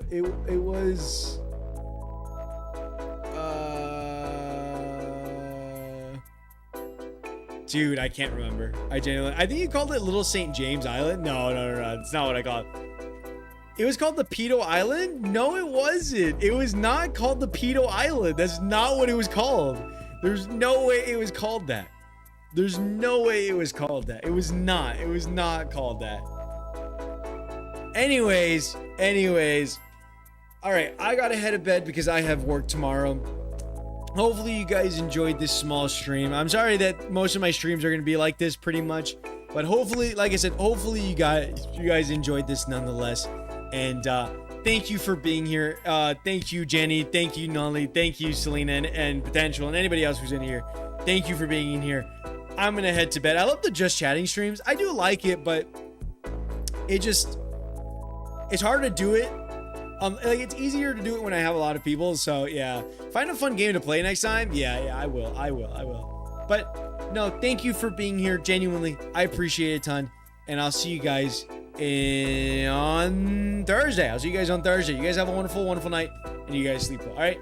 It was... Dude, I can't remember. I think you called it Little St. James Island. No. That's not what I called it. It was called the Pedo Island? No, it wasn't. It was not called the Pedo Island. That's not what it was called. There's no way it was called that. There's no way it was called that. It was not. It was not called that. Anyways. All right, I gotta head to bed because I have work tomorrow. Hopefully you guys enjoyed this small stream. I'm sorry that most of my streams are going to be like this pretty much. But hopefully, like I said, hopefully you guys enjoyed this nonetheless. And thank you for being here. Thank you, Jenny. Thank you, Nolly. Thank you, Selena and Potential and anybody else who's in here. Thank you for being in here. I'm going to head to bed. I love the Just Chatting streams. I do like it, but it's hard to do it. Like it's easier to do it when I have a lot of people. So yeah, find a fun game to play next time. Yeah, I will. But no, thank you for being here. Genuinely, I appreciate it a ton. And I'll see you guys on Thursday. You guys have a wonderful, wonderful night. And you guys sleep well. All right.